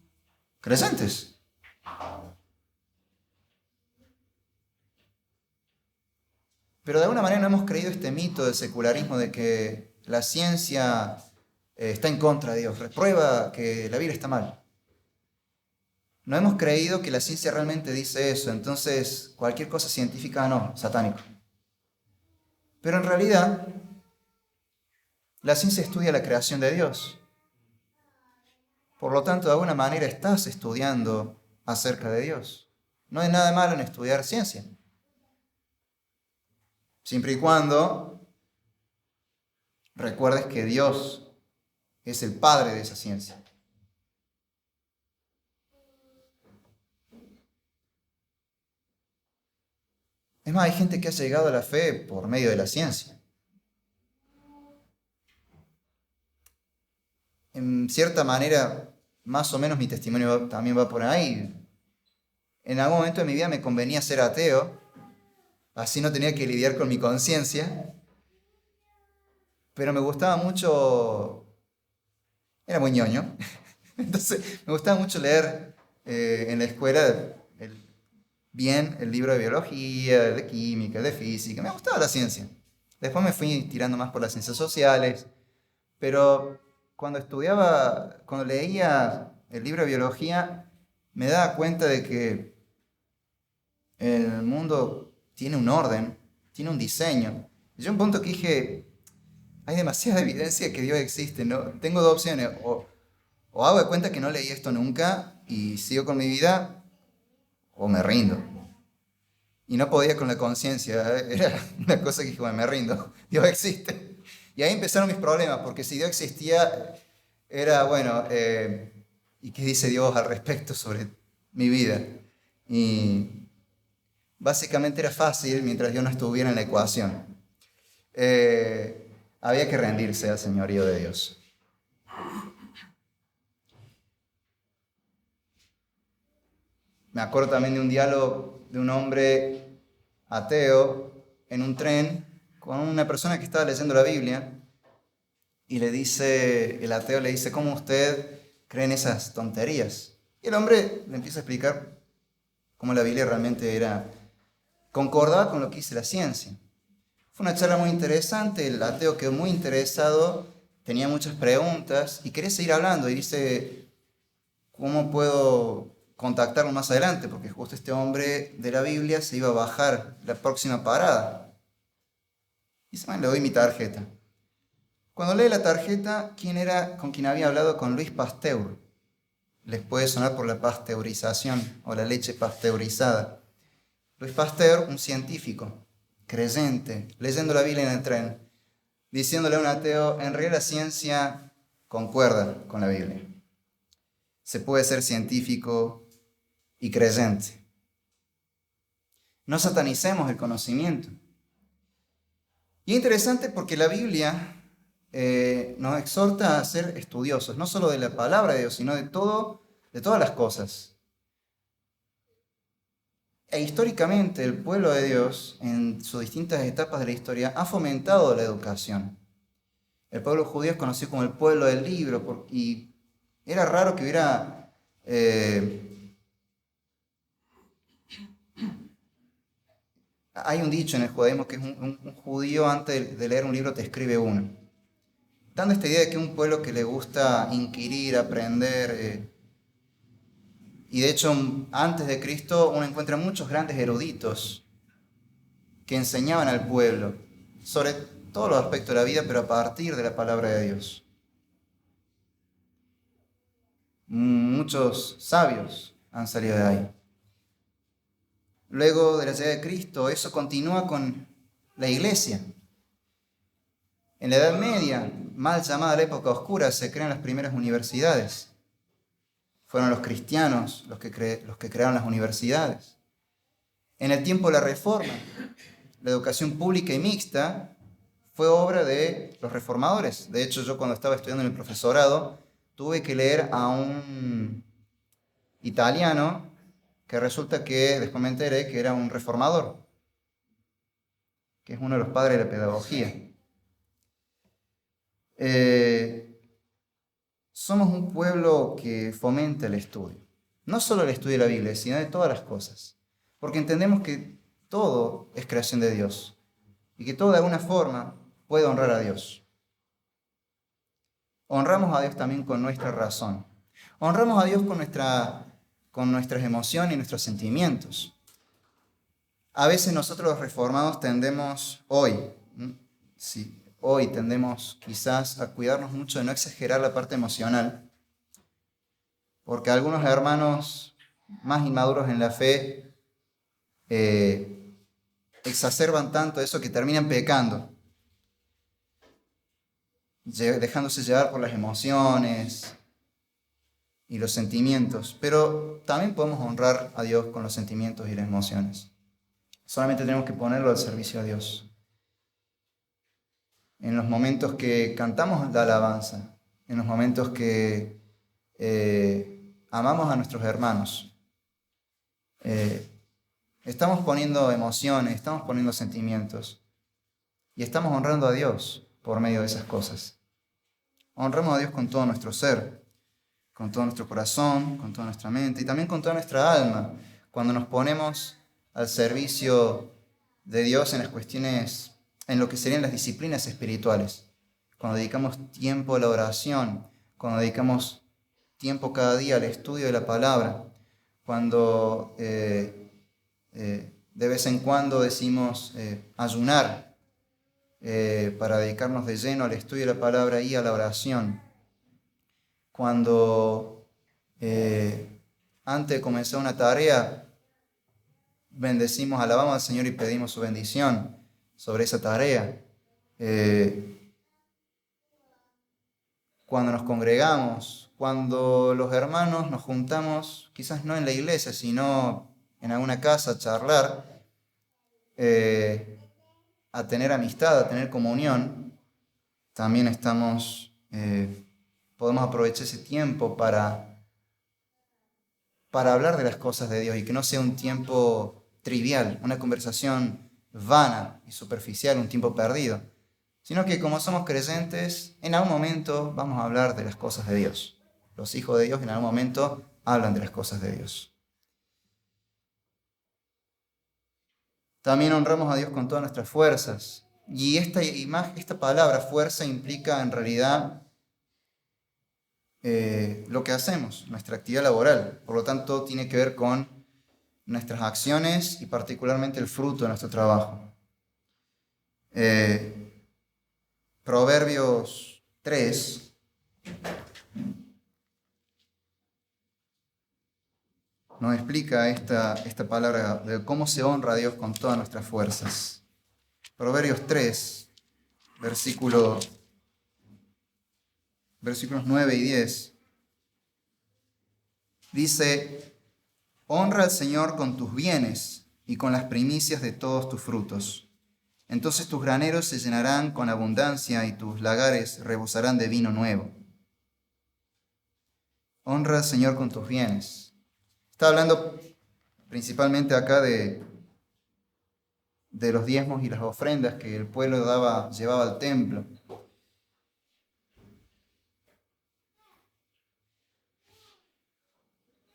creyentes. Pero de alguna manera no hemos creído este mito del secularismo de que la ciencia está en contra de Dios, reprueba que la Biblia está mal. No hemos creído que la ciencia realmente dice eso, entonces cualquier cosa científica no, satánico. Pero en realidad, la ciencia estudia la creación de Dios. Por lo tanto, de alguna manera estás estudiando acerca de Dios. No hay nada malo en estudiar ciencia. Siempre y cuando recuerdes que Dios es el padre de esa ciencia. Es más, hay gente que ha llegado a la fe por medio de la ciencia. En cierta manera, más o menos mi testimonio también va por ahí. En algún momento de mi vida me convenía ser ateo, así no tenía que lidiar con mi conciencia, pero me gustaba mucho, era muy ñoño, entonces me gustaba mucho leer en la escuela bien el libro de biología, de química, de física, me gustaba la ciencia. Después me fui tirando más por las ciencias sociales, pero cuando leía el libro de biología, me daba cuenta de que el mundo tiene un orden, tiene un diseño. Yo un punto que dije, hay demasiada evidencia que Dios existe, ¿no? Tengo dos opciones, o hago de cuenta que no leí esto nunca y sigo con mi vida, o me rindo. Y no podía con la conciencia, era una cosa que dije, bueno, me rindo, Dios existe. Y ahí empezaron mis problemas, porque si Dios existía, era, bueno, ¿y qué dice Dios al respecto sobre mi vida? Y básicamente era fácil mientras Dios no estuviera en la ecuación. Había que rendirse al señorío de Dios. Me acuerdo también de un diálogo de un hombre ateo en un tren con una persona que estaba leyendo la Biblia y el ateo le dice, ¿cómo usted cree en esas tonterías? Y el hombre le empieza a explicar cómo la Biblia realmente era concordaba con lo que dice la ciencia. Fue una charla muy interesante, el ateo quedó muy interesado, tenía muchas preguntas y quería seguir hablando y dice, ¿cómo puedo contactarlo más adelante? Porque justo este hombre de la Biblia se iba a bajar la próxima parada. Y dice, bueno, le doy mi tarjeta. Cuando lee la tarjeta, ¿quién era con quien había hablado? Con Luis Pasteur. Les puede sonar por la pasteurización o la leche pasteurizada. Luis Pasteur, un científico, creyente, leyendo la Biblia en el tren, diciéndole a un ateo, en realidad la ciencia concuerda con la Biblia. Se puede ser científico y creyente. No satanicemos el conocimiento. Y es interesante porque la Biblia nos exhorta a ser estudiosos, no solo de la palabra de Dios, sino de todas las cosas. E históricamente el pueblo de Dios, en sus distintas etapas de la historia, ha fomentado la educación. El pueblo judío es conocido como el pueblo del libro, y era raro que hubiera... hay un dicho en el judaísmo que es un judío antes de leer un libro te escribe uno. Dando esta idea de que un pueblo que le gusta inquirir, aprender... y de hecho, antes de Cristo, uno encuentra muchos grandes eruditos que enseñaban al pueblo sobre todos los aspectos de la vida, pero a partir de la palabra de Dios. Muchos sabios han salido de ahí. Luego de la llegada de Cristo, eso continúa con la iglesia. En la Edad Media, mal llamada la época oscura, se crean las primeras universidades. Fueron los cristianos los que crearon las universidades. En el tiempo de la Reforma, la educación pública y mixta fue obra de los reformadores. De hecho, yo cuando estaba estudiando en el profesorado, tuve que leer a un italiano que resulta que después me enteré que era un reformador, que es uno de los padres de la pedagogía. Somos un pueblo que fomenta el estudio. No solo el estudio de la Biblia, sino de todas las cosas. Porque entendemos que todo es creación de Dios y que todo de alguna forma puede honrar a Dios. Honramos a Dios también con nuestra razón. Honramos a Dios con nuestras emociones y nuestros sentimientos. A veces nosotros los reformados tendemos hoy tendemos quizás a cuidarnos mucho de no exagerar la parte emocional, porque algunos hermanos más inmaduros en la fe exacerban tanto eso que terminan pecando, dejándose llevar por las emociones y los sentimientos. Pero también podemos honrar a Dios con los sentimientos y las emociones. Solamente tenemos que ponerlo al servicio de Dios. En los momentos que cantamos la alabanza, en los momentos que amamos a nuestros hermanos, estamos poniendo emociones, estamos poniendo sentimientos y estamos honrando a Dios por medio de esas cosas. Honramos a Dios con todo nuestro ser, con todo nuestro corazón, con toda nuestra mente y también con toda nuestra alma, cuando nos ponemos al servicio de Dios en las cuestiones, en lo que serían las disciplinas espirituales, cuando dedicamos tiempo a la oración, cuando dedicamos tiempo cada día al estudio de la palabra, cuando de vez en cuando decimos ayunar para dedicarnos de lleno al estudio de la palabra y a la oración, cuando antes de comenzar una tarea bendecimos, alabamos al Señor y pedimos su bendición sobre esa tarea. Cuando nos congregamos, cuando los hermanos nos juntamos, quizás no en la iglesia, sino en alguna casa a charlar, a tener amistad, a tener comunión, también podemos aprovechar ese tiempo para hablar de las cosas de Dios y que no sea un tiempo trivial, una conversación vana y superficial, un tiempo perdido, sino que como somos creyentes, en algún momento vamos a hablar de las cosas de Dios. Los hijos de Dios en algún momento hablan de las cosas de Dios. También honramos a Dios con todas nuestras fuerzas. Y esta palabra fuerza implica en realidad lo que hacemos, nuestra actividad laboral. Por lo tanto, tiene que ver con nuestras acciones y particularmente el fruto de nuestro trabajo. Proverbios 3 nos explica esta palabra de cómo se honra a Dios con todas nuestras fuerzas. Proverbios 3, versículos 9 y 10, dice: honra al Señor con tus bienes y con las primicias de todos tus frutos. Entonces tus graneros se llenarán con abundancia y tus lagares rebosarán de vino nuevo. Honra al Señor con tus bienes. Está hablando principalmente acá de los diezmos y las ofrendas que el pueblo llevaba al templo.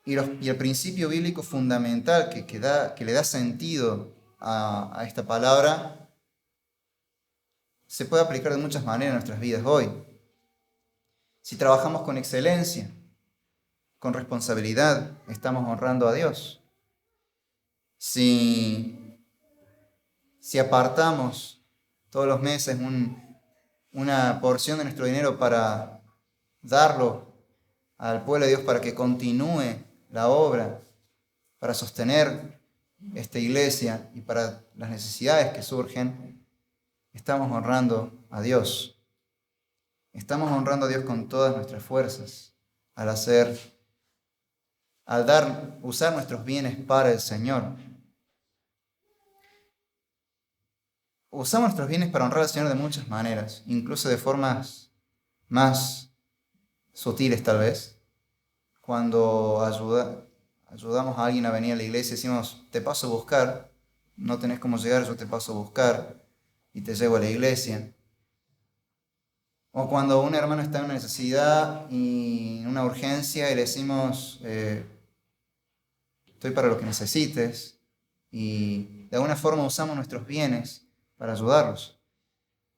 Y el principio bíblico fundamental que le da sentido a esta palabra se puede aplicar de muchas maneras en nuestras vidas hoy. Si trabajamos con excelencia, con responsabilidad, estamos honrando a Dios. Si apartamos todos los meses una porción de nuestro dinero para darlo al pueblo de Dios para que continúe la obra, para sostener esta iglesia y para las necesidades que surgen, estamos honrando a Dios. Estamos honrando a Dios con todas nuestras fuerzas al usar nuestros bienes para el Señor. Usamos nuestros bienes para honrar al Señor de muchas maneras, incluso de formas más sutiles tal vez. Cuando ayudamos a alguien a venir a la iglesia, decimos: te paso a buscar, no tenés cómo llegar, yo te paso a buscar y te llevo a la iglesia. O cuando un hermano está en una necesidad y en una urgencia y le decimos: estoy para lo que necesites, y de alguna forma usamos nuestros bienes para ayudarlos.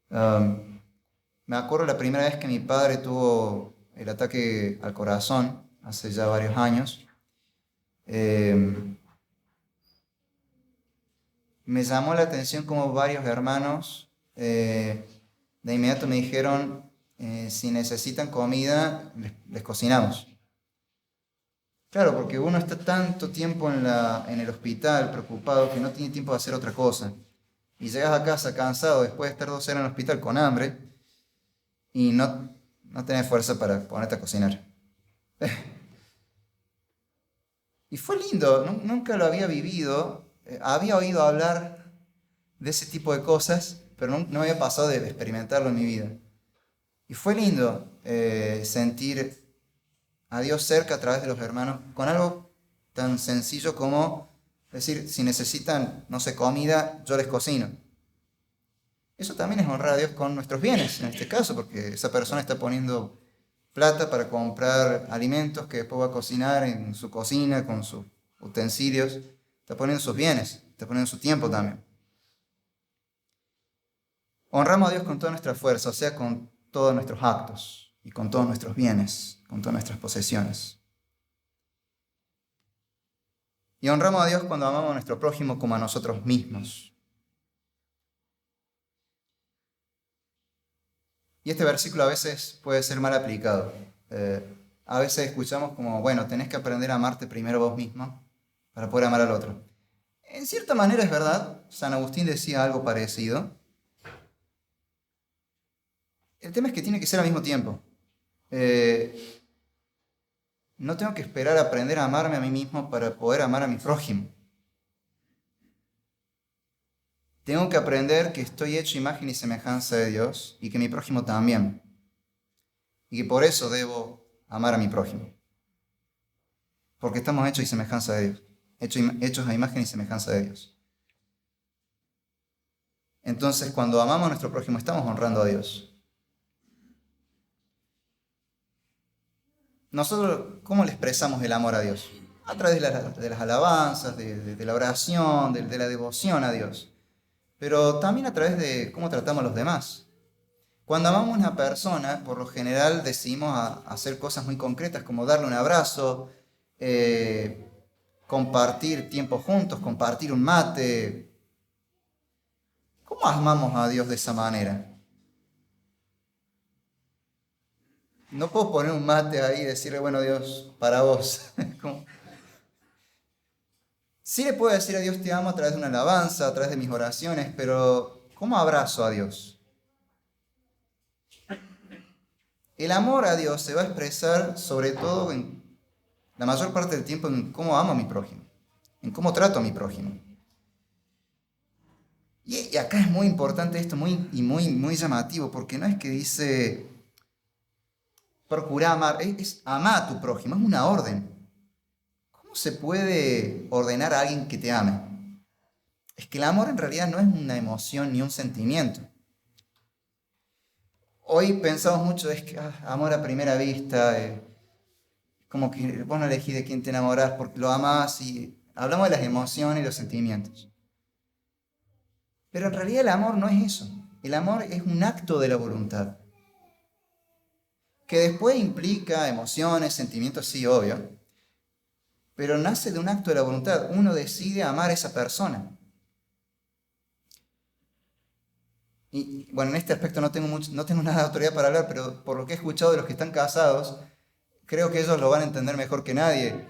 Me acuerdo la primera vez que mi padre tuvo el ataque al corazón, hace ya varios años. Me llamó la atención como varios hermanos de inmediato me dijeron: si necesitan comida, les cocinamos. Claro, porque uno está tanto tiempo en el hospital preocupado que no tiene tiempo de hacer otra cosa. Y llegas a casa cansado después de estar 2 horas en el hospital con hambre y no tenés fuerza para ponerte a cocinar. Y fue lindo, nunca lo había vivido. Había oído hablar de ese tipo de cosas, pero no había pasado de experimentarlo en mi vida. Y fue lindo sentir a Dios cerca a través de los hermanos con algo tan sencillo como decir: si necesitan, no sé, comida, yo les cocino. Eso también es honrar a Dios con nuestros bienes, en este caso, porque esa persona está poniendo plata para comprar alimentos que después va a cocinar en su cocina con sus utensilios. Está poniendo sus bienes, está poniendo su tiempo también. Honramos a Dios con toda nuestra fuerza, o sea, con todos nuestros actos y con todos nuestros bienes, con todas nuestras posesiones. Y honramos a Dios cuando amamos a nuestro prójimo como a nosotros mismos. Y este versículo a veces puede ser mal aplicado. A veces escuchamos como: bueno, tenés que aprender a amarte primero vos mismo para poder amar al otro. En cierta manera es verdad. San Agustín decía algo parecido. El tema es que tiene que ser al mismo tiempo. No tengo que esperar a aprender a amarme a mí mismo para poder amar a mi prójimo. Tengo que aprender que estoy hecho imagen y semejanza de Dios y que mi prójimo también. Y que por eso debo amar a mi prójimo. Porque estamos hechos y semejanza de Dios. Hechos a imagen y semejanza de Dios. Entonces, cuando amamos a nuestro prójimo, estamos honrando a Dios. Nosotros, ¿cómo le expresamos el amor a Dios? a través de las alabanzas, de la oración, de la devoción a Dios, pero también a través de cómo tratamos a los demás. Cuando amamos a una persona, por lo general decidimos hacer cosas muy concretas, como darle un abrazo, compartir tiempo juntos, compartir un mate. ¿Cómo amamos a Dios de esa manera? No puedo poner un mate ahí y decirle, bueno, Dios, para vos. Sí le puedo decir a Dios te amo a través de una alabanza, a través de mis oraciones, pero ¿cómo abrazo a Dios? El amor a Dios se va a expresar sobre todo en la mayor parte del tiempo en cómo amo a mi prójimo, en cómo trato a mi prójimo. Y acá es muy importante esto, muy llamativo, porque no es que dice procura amar, es amar a tu prójimo, es una orden. ¿Cómo se puede ordenar a alguien que te ame? Es que el amor en realidad no es una emoción ni un sentimiento. Hoy pensamos mucho, es que amor a primera vista, como que vos no elegís de quién te enamorás porque lo amás y hablamos de las emociones y los sentimientos. Pero en realidad el amor no es eso. El amor es un acto de la voluntad. Que después implica emociones, sentimientos, sí, obvio. Pero nace de un acto de la voluntad. Uno decide amar a esa persona. Y bueno, en este aspecto no tengo nada de autoridad para hablar, pero por lo que he escuchado de los que están casados, creo que ellos lo van a entender mejor que nadie.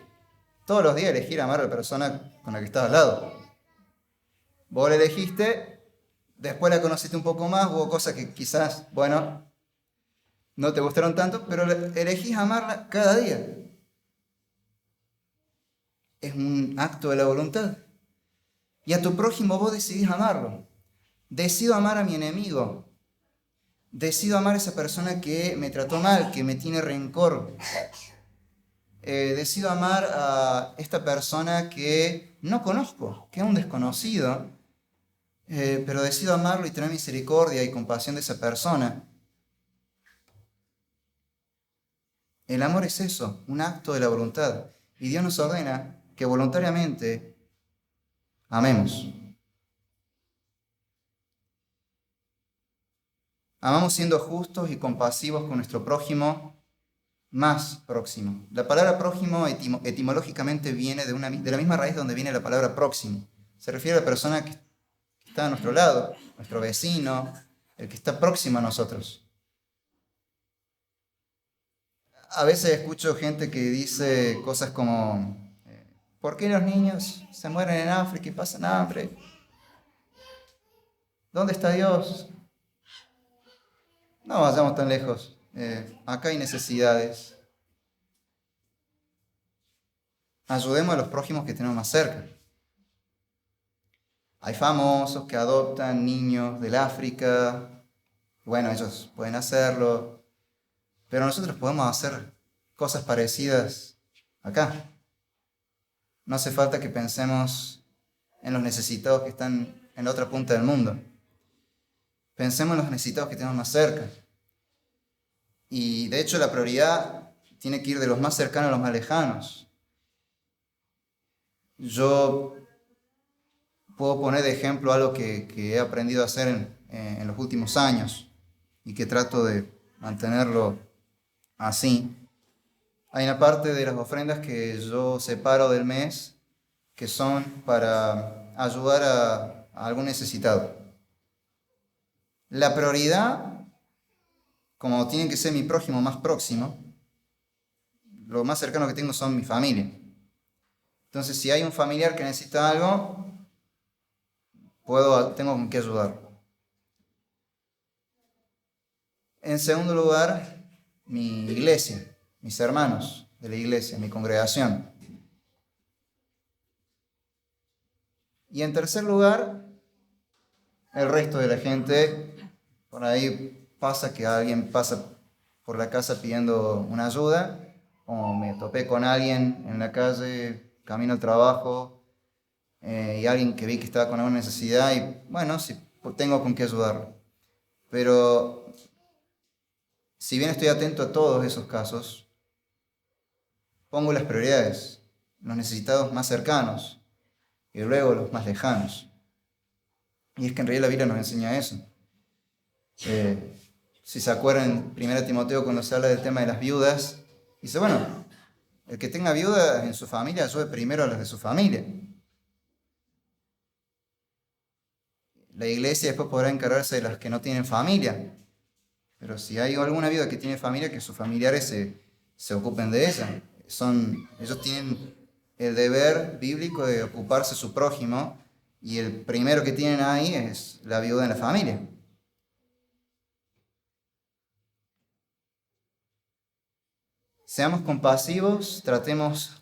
Todos los días elegir amar a la persona con la que estás al lado. Vos la elegiste, después la conociste un poco más, hubo cosas que quizás, bueno, no te gustaron tanto, pero elegís amarla cada día. Es un acto de la voluntad. Y a tu prójimo vos decidís amarlo. Decido amar a mi enemigo. Decido amar a esa persona que me trató mal, que me tiene rencor. Decido amar a esta persona que no conozco, que es un desconocido, pero decido amarlo y tener misericordia y compasión de esa persona. El amor es eso, un acto de la voluntad. Y Dios nos ordena que voluntariamente amemos. Amamos siendo justos y compasivos con nuestro prójimo más próximo. La palabra prójimo etimológicamente viene de la misma raíz donde viene la palabra próximo. Se refiere a la persona que está a nuestro lado, nuestro vecino, el que está próximo a nosotros. A veces escucho gente que dice cosas como, ¿por qué los niños se mueren en África y pasan hambre? ¿Dónde está Dios? No vayamos tan lejos. Acá hay necesidades. Ayudemos a los prójimos que tenemos más cerca. Hay famosos que adoptan niños del África. Bueno, ellos pueden hacerlo. Pero nosotros podemos hacer cosas parecidas acá. No hace falta que pensemos en los necesitados que están en la otra punta del mundo. Pensemos en los necesitados que tenemos más cerca. Y de hecho la prioridad tiene que ir de los más cercanos a los más lejanos. Yo puedo poner de ejemplo algo que he aprendido a hacer en los últimos años y que trato de mantenerlo así. Hay una parte de las ofrendas que yo separo del mes que son para ayudar a algún necesitado. La prioridad, como tiene que ser mi prójimo más próximo, lo más cercano que tengo son mi familia. Entonces, si hay un familiar que necesita algo, tengo con qué ayudarlo. En segundo lugar, mi iglesia, mis hermanos de la iglesia, mi congregación. Y en tercer lugar, el resto de la gente. Por ahí pasa que alguien pasa por la casa pidiendo una ayuda, o me topé con alguien en la calle, camino al trabajo, y alguien que vi que estaba con alguna necesidad y bueno, sí, tengo con qué ayudarlo. Pero si bien estoy atento a todos esos casos, pongo las prioridades. los necesitados más cercanos y luego los más lejanos. Y es que en realidad la Biblia nos enseña eso. Si se acuerdan en 1 Timoteo cuando se habla del tema de las viudas, dice, bueno, el que tenga viudas en su familia, ayude primero a las de su familia. La iglesia después podrá encargarse de las que no tienen familia. Pero si hay alguna viuda que tiene familia, que sus familiares se ocupen de ella. Ellos tienen el deber bíblico de ocuparse de su prójimo, y el primero que tienen ahí es la viuda en la familia. Seamos compasivos, tratemos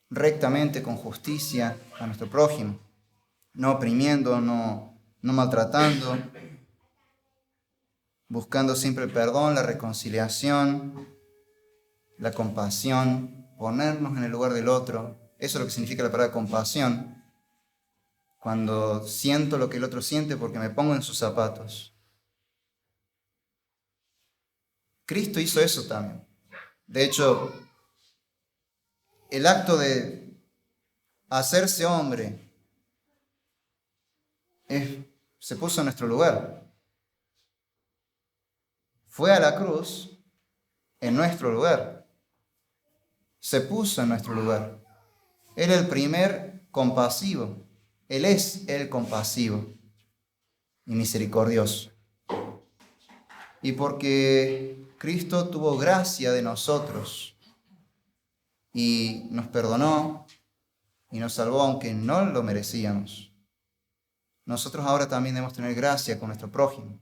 rectamente, con justicia, a nuestro prójimo, no oprimiendo, no maltratando, buscando siempre el perdón, la reconciliación, la compasión, ponernos en el lugar del otro. Eso es lo que significa la palabra compasión. Cuando siento lo que el otro siente porque me pongo en sus zapatos. Cristo hizo eso también. De hecho, el acto de hacerse hombre se puso en nuestro lugar. Fue a la cruz en nuestro lugar. Se puso en nuestro lugar. Él es el primer compasivo. Él es el compasivo y misericordioso. Y porque Cristo tuvo gracia de nosotros y nos perdonó y nos salvó aunque no lo merecíamos, nosotros ahora también debemos tener gracia con nuestro prójimo.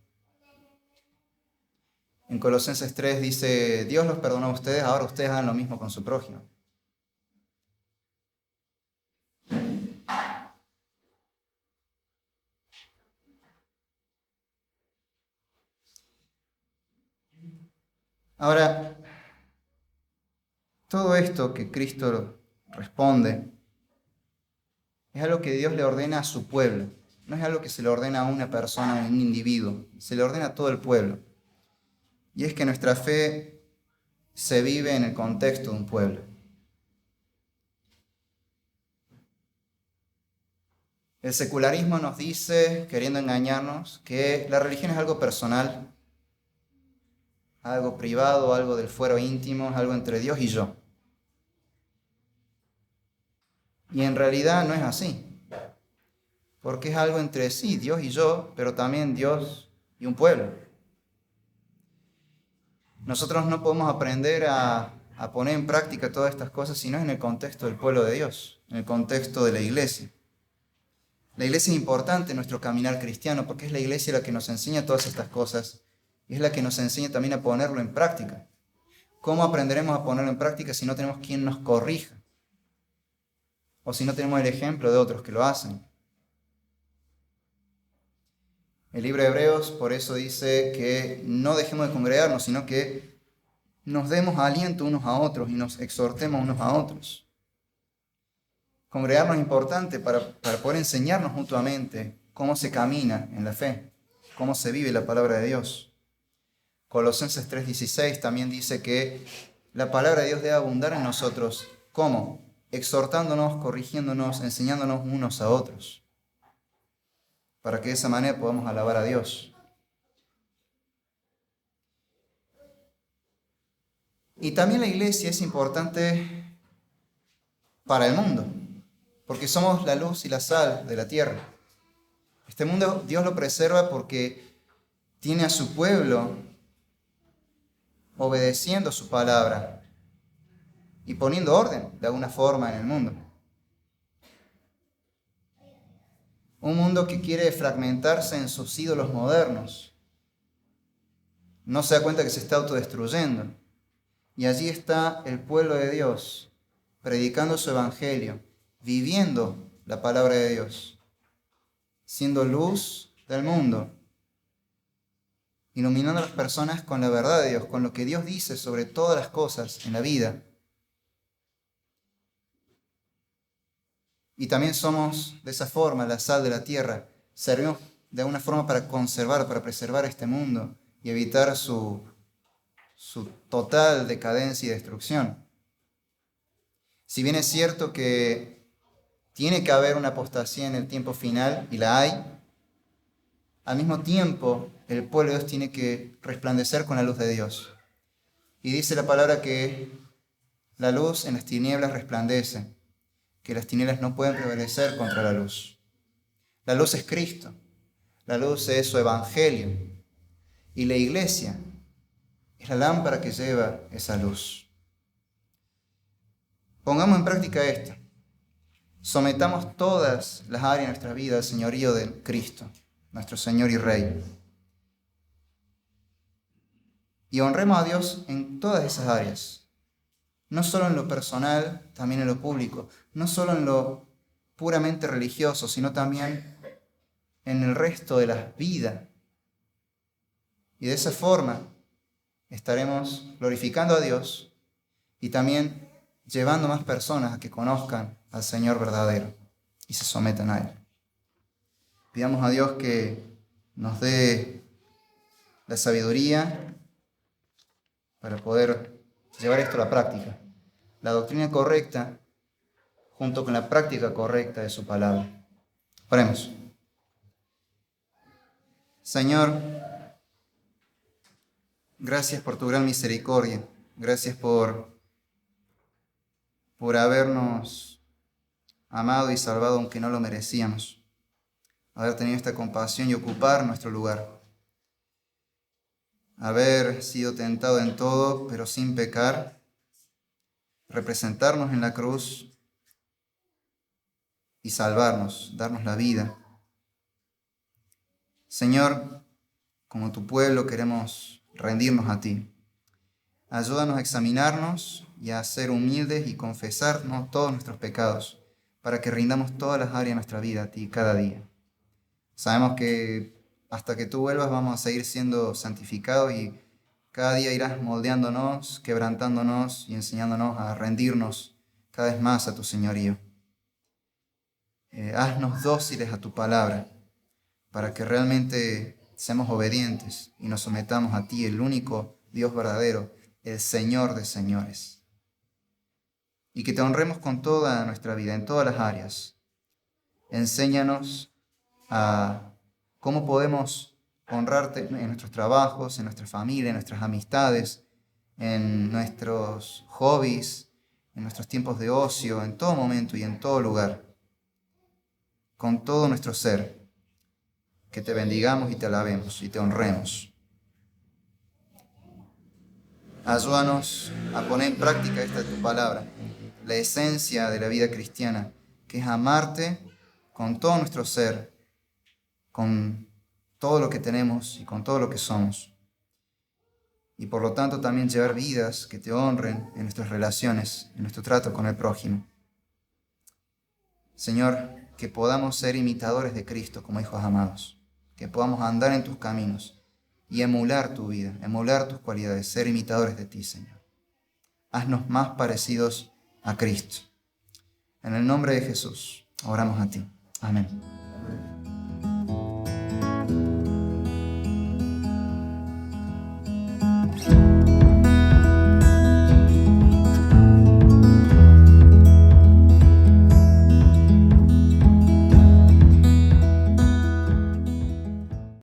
En Colosenses 3 dice, Dios los perdonó a ustedes, ahora ustedes hagan lo mismo con su prójimo. Ahora, todo esto que Cristo responde es algo que Dios le ordena a su pueblo. No es algo que se le ordena a una persona, a un individuo. Se le ordena a todo el pueblo. Y es que nuestra fe se vive en el contexto de un pueblo. El secularismo nos dice, queriendo engañarnos, que la religión es algo personal, algo privado, algo del fuero íntimo, algo entre Dios y yo. Y en realidad no es así, porque es algo entre sí, Dios y yo, pero también Dios y un pueblo. Nosotros no podemos aprender a poner en práctica todas estas cosas si no es en el contexto del pueblo de Dios, en el contexto de la iglesia. La iglesia es importante en nuestro caminar cristiano porque es la iglesia la que nos enseña todas estas cosas y es la que nos enseña también a ponerlo en práctica. ¿Cómo aprenderemos a ponerlo en práctica si no tenemos quien nos corrija? O si no tenemos el ejemplo de otros que lo hacen. El libro de Hebreos por eso dice que no dejemos de congregarnos, sino que nos demos aliento unos a otros y nos exhortemos unos a otros. Congregarnos es importante para poder enseñarnos mutuamente cómo se camina en la fe, cómo se vive la palabra de Dios. Colosenses 3:16 también dice que la palabra de Dios debe abundar en nosotros. ¿Cómo? Exhortándonos, corrigiéndonos, enseñándonos unos a otros, para que de esa manera podamos alabar a Dios. Y también la iglesia es importante para el mundo, porque somos la luz y la sal de la tierra. Este mundo Dios lo preserva porque tiene a su pueblo obedeciendo su palabra y poniendo orden de alguna forma en el mundo. Un mundo que quiere fragmentarse en sus ídolos modernos. No se da cuenta que se está autodestruyendo. Y allí está el pueblo de Dios, predicando su evangelio, viviendo la palabra de Dios, siendo luz del mundo, iluminando a las personas con la verdad de Dios, con lo que Dios dice sobre todas las cosas en la vida. Y también somos de esa forma la sal de la tierra. Servimos de alguna forma para conservar, para preservar este mundo y evitar su total decadencia y destrucción. Si bien es cierto que tiene que haber una apostasía en el tiempo final, y la hay, al mismo tiempo el pueblo de Dios tiene que resplandecer con la luz de Dios. Y dice la palabra que la luz en las tinieblas resplandece, que las tinieblas no pueden prevalecer contra la luz. La luz es Cristo, la luz es su evangelio, y la iglesia es la lámpara que lleva esa luz. Pongamos en práctica esto. Sometamos todas las áreas de nuestra vida al señorío de Cristo, nuestro Señor y Rey. Y honremos a Dios en todas esas áreas. No solo en lo personal, también en lo público. No solo en lo puramente religioso, sino también en el resto de la vida. Y de esa forma estaremos glorificando a Dios y también llevando más personas a que conozcan al Señor verdadero y se sometan a Él. Pidamos a Dios que nos dé la sabiduría para poder llevar esto a la práctica. La doctrina correcta junto con la práctica correcta de su palabra. Oremos. Señor, gracias por tu gran misericordia. Gracias por habernos amado y salvado aunque no lo merecíamos. Haber tenido esta compasión y ocupar nuestro lugar. Haber sido tentado en todo, pero sin pecar. Representarnos en la cruz y salvarnos, darnos la vida. Señor, como tu pueblo queremos rendirnos a ti. Ayúdanos a examinarnos y a ser humildes y confesarnos todos nuestros pecados para que rindamos todas las áreas de nuestra vida a ti cada día. Sabemos que hasta que tú vuelvas vamos a seguir siendo santificados y cada día irás moldeándonos, quebrantándonos y enseñándonos a rendirnos cada vez más a tu señorío. Haznos dóciles a tu palabra para que realmente seamos obedientes y nos sometamos a ti, el único Dios verdadero, el Señor de señores. Y que te honremos con toda nuestra vida, en todas las áreas. Enséñanos a cómo podemos honrarte en nuestros trabajos, en nuestra familia, en nuestras amistades, en nuestros hobbies, en nuestros tiempos de ocio, en todo momento y en todo lugar. Con todo nuestro ser, que te bendigamos y te alabemos y te honremos. Ayúdanos a poner en práctica esta tu palabra, la esencia de la vida cristiana, que es amarte con todo nuestro ser, con todo lo que tenemos y con todo lo que somos. Y por lo tanto también llevar vidas que te honren en nuestras relaciones, en nuestro trato con el prójimo. Señor, que podamos ser imitadores de Cristo como hijos amados, que podamos andar en tus caminos y emular tu vida, emular tus cualidades, ser imitadores de ti, Señor. Haznos más parecidos a Cristo. En el nombre de Jesús, oramos a ti. Amén.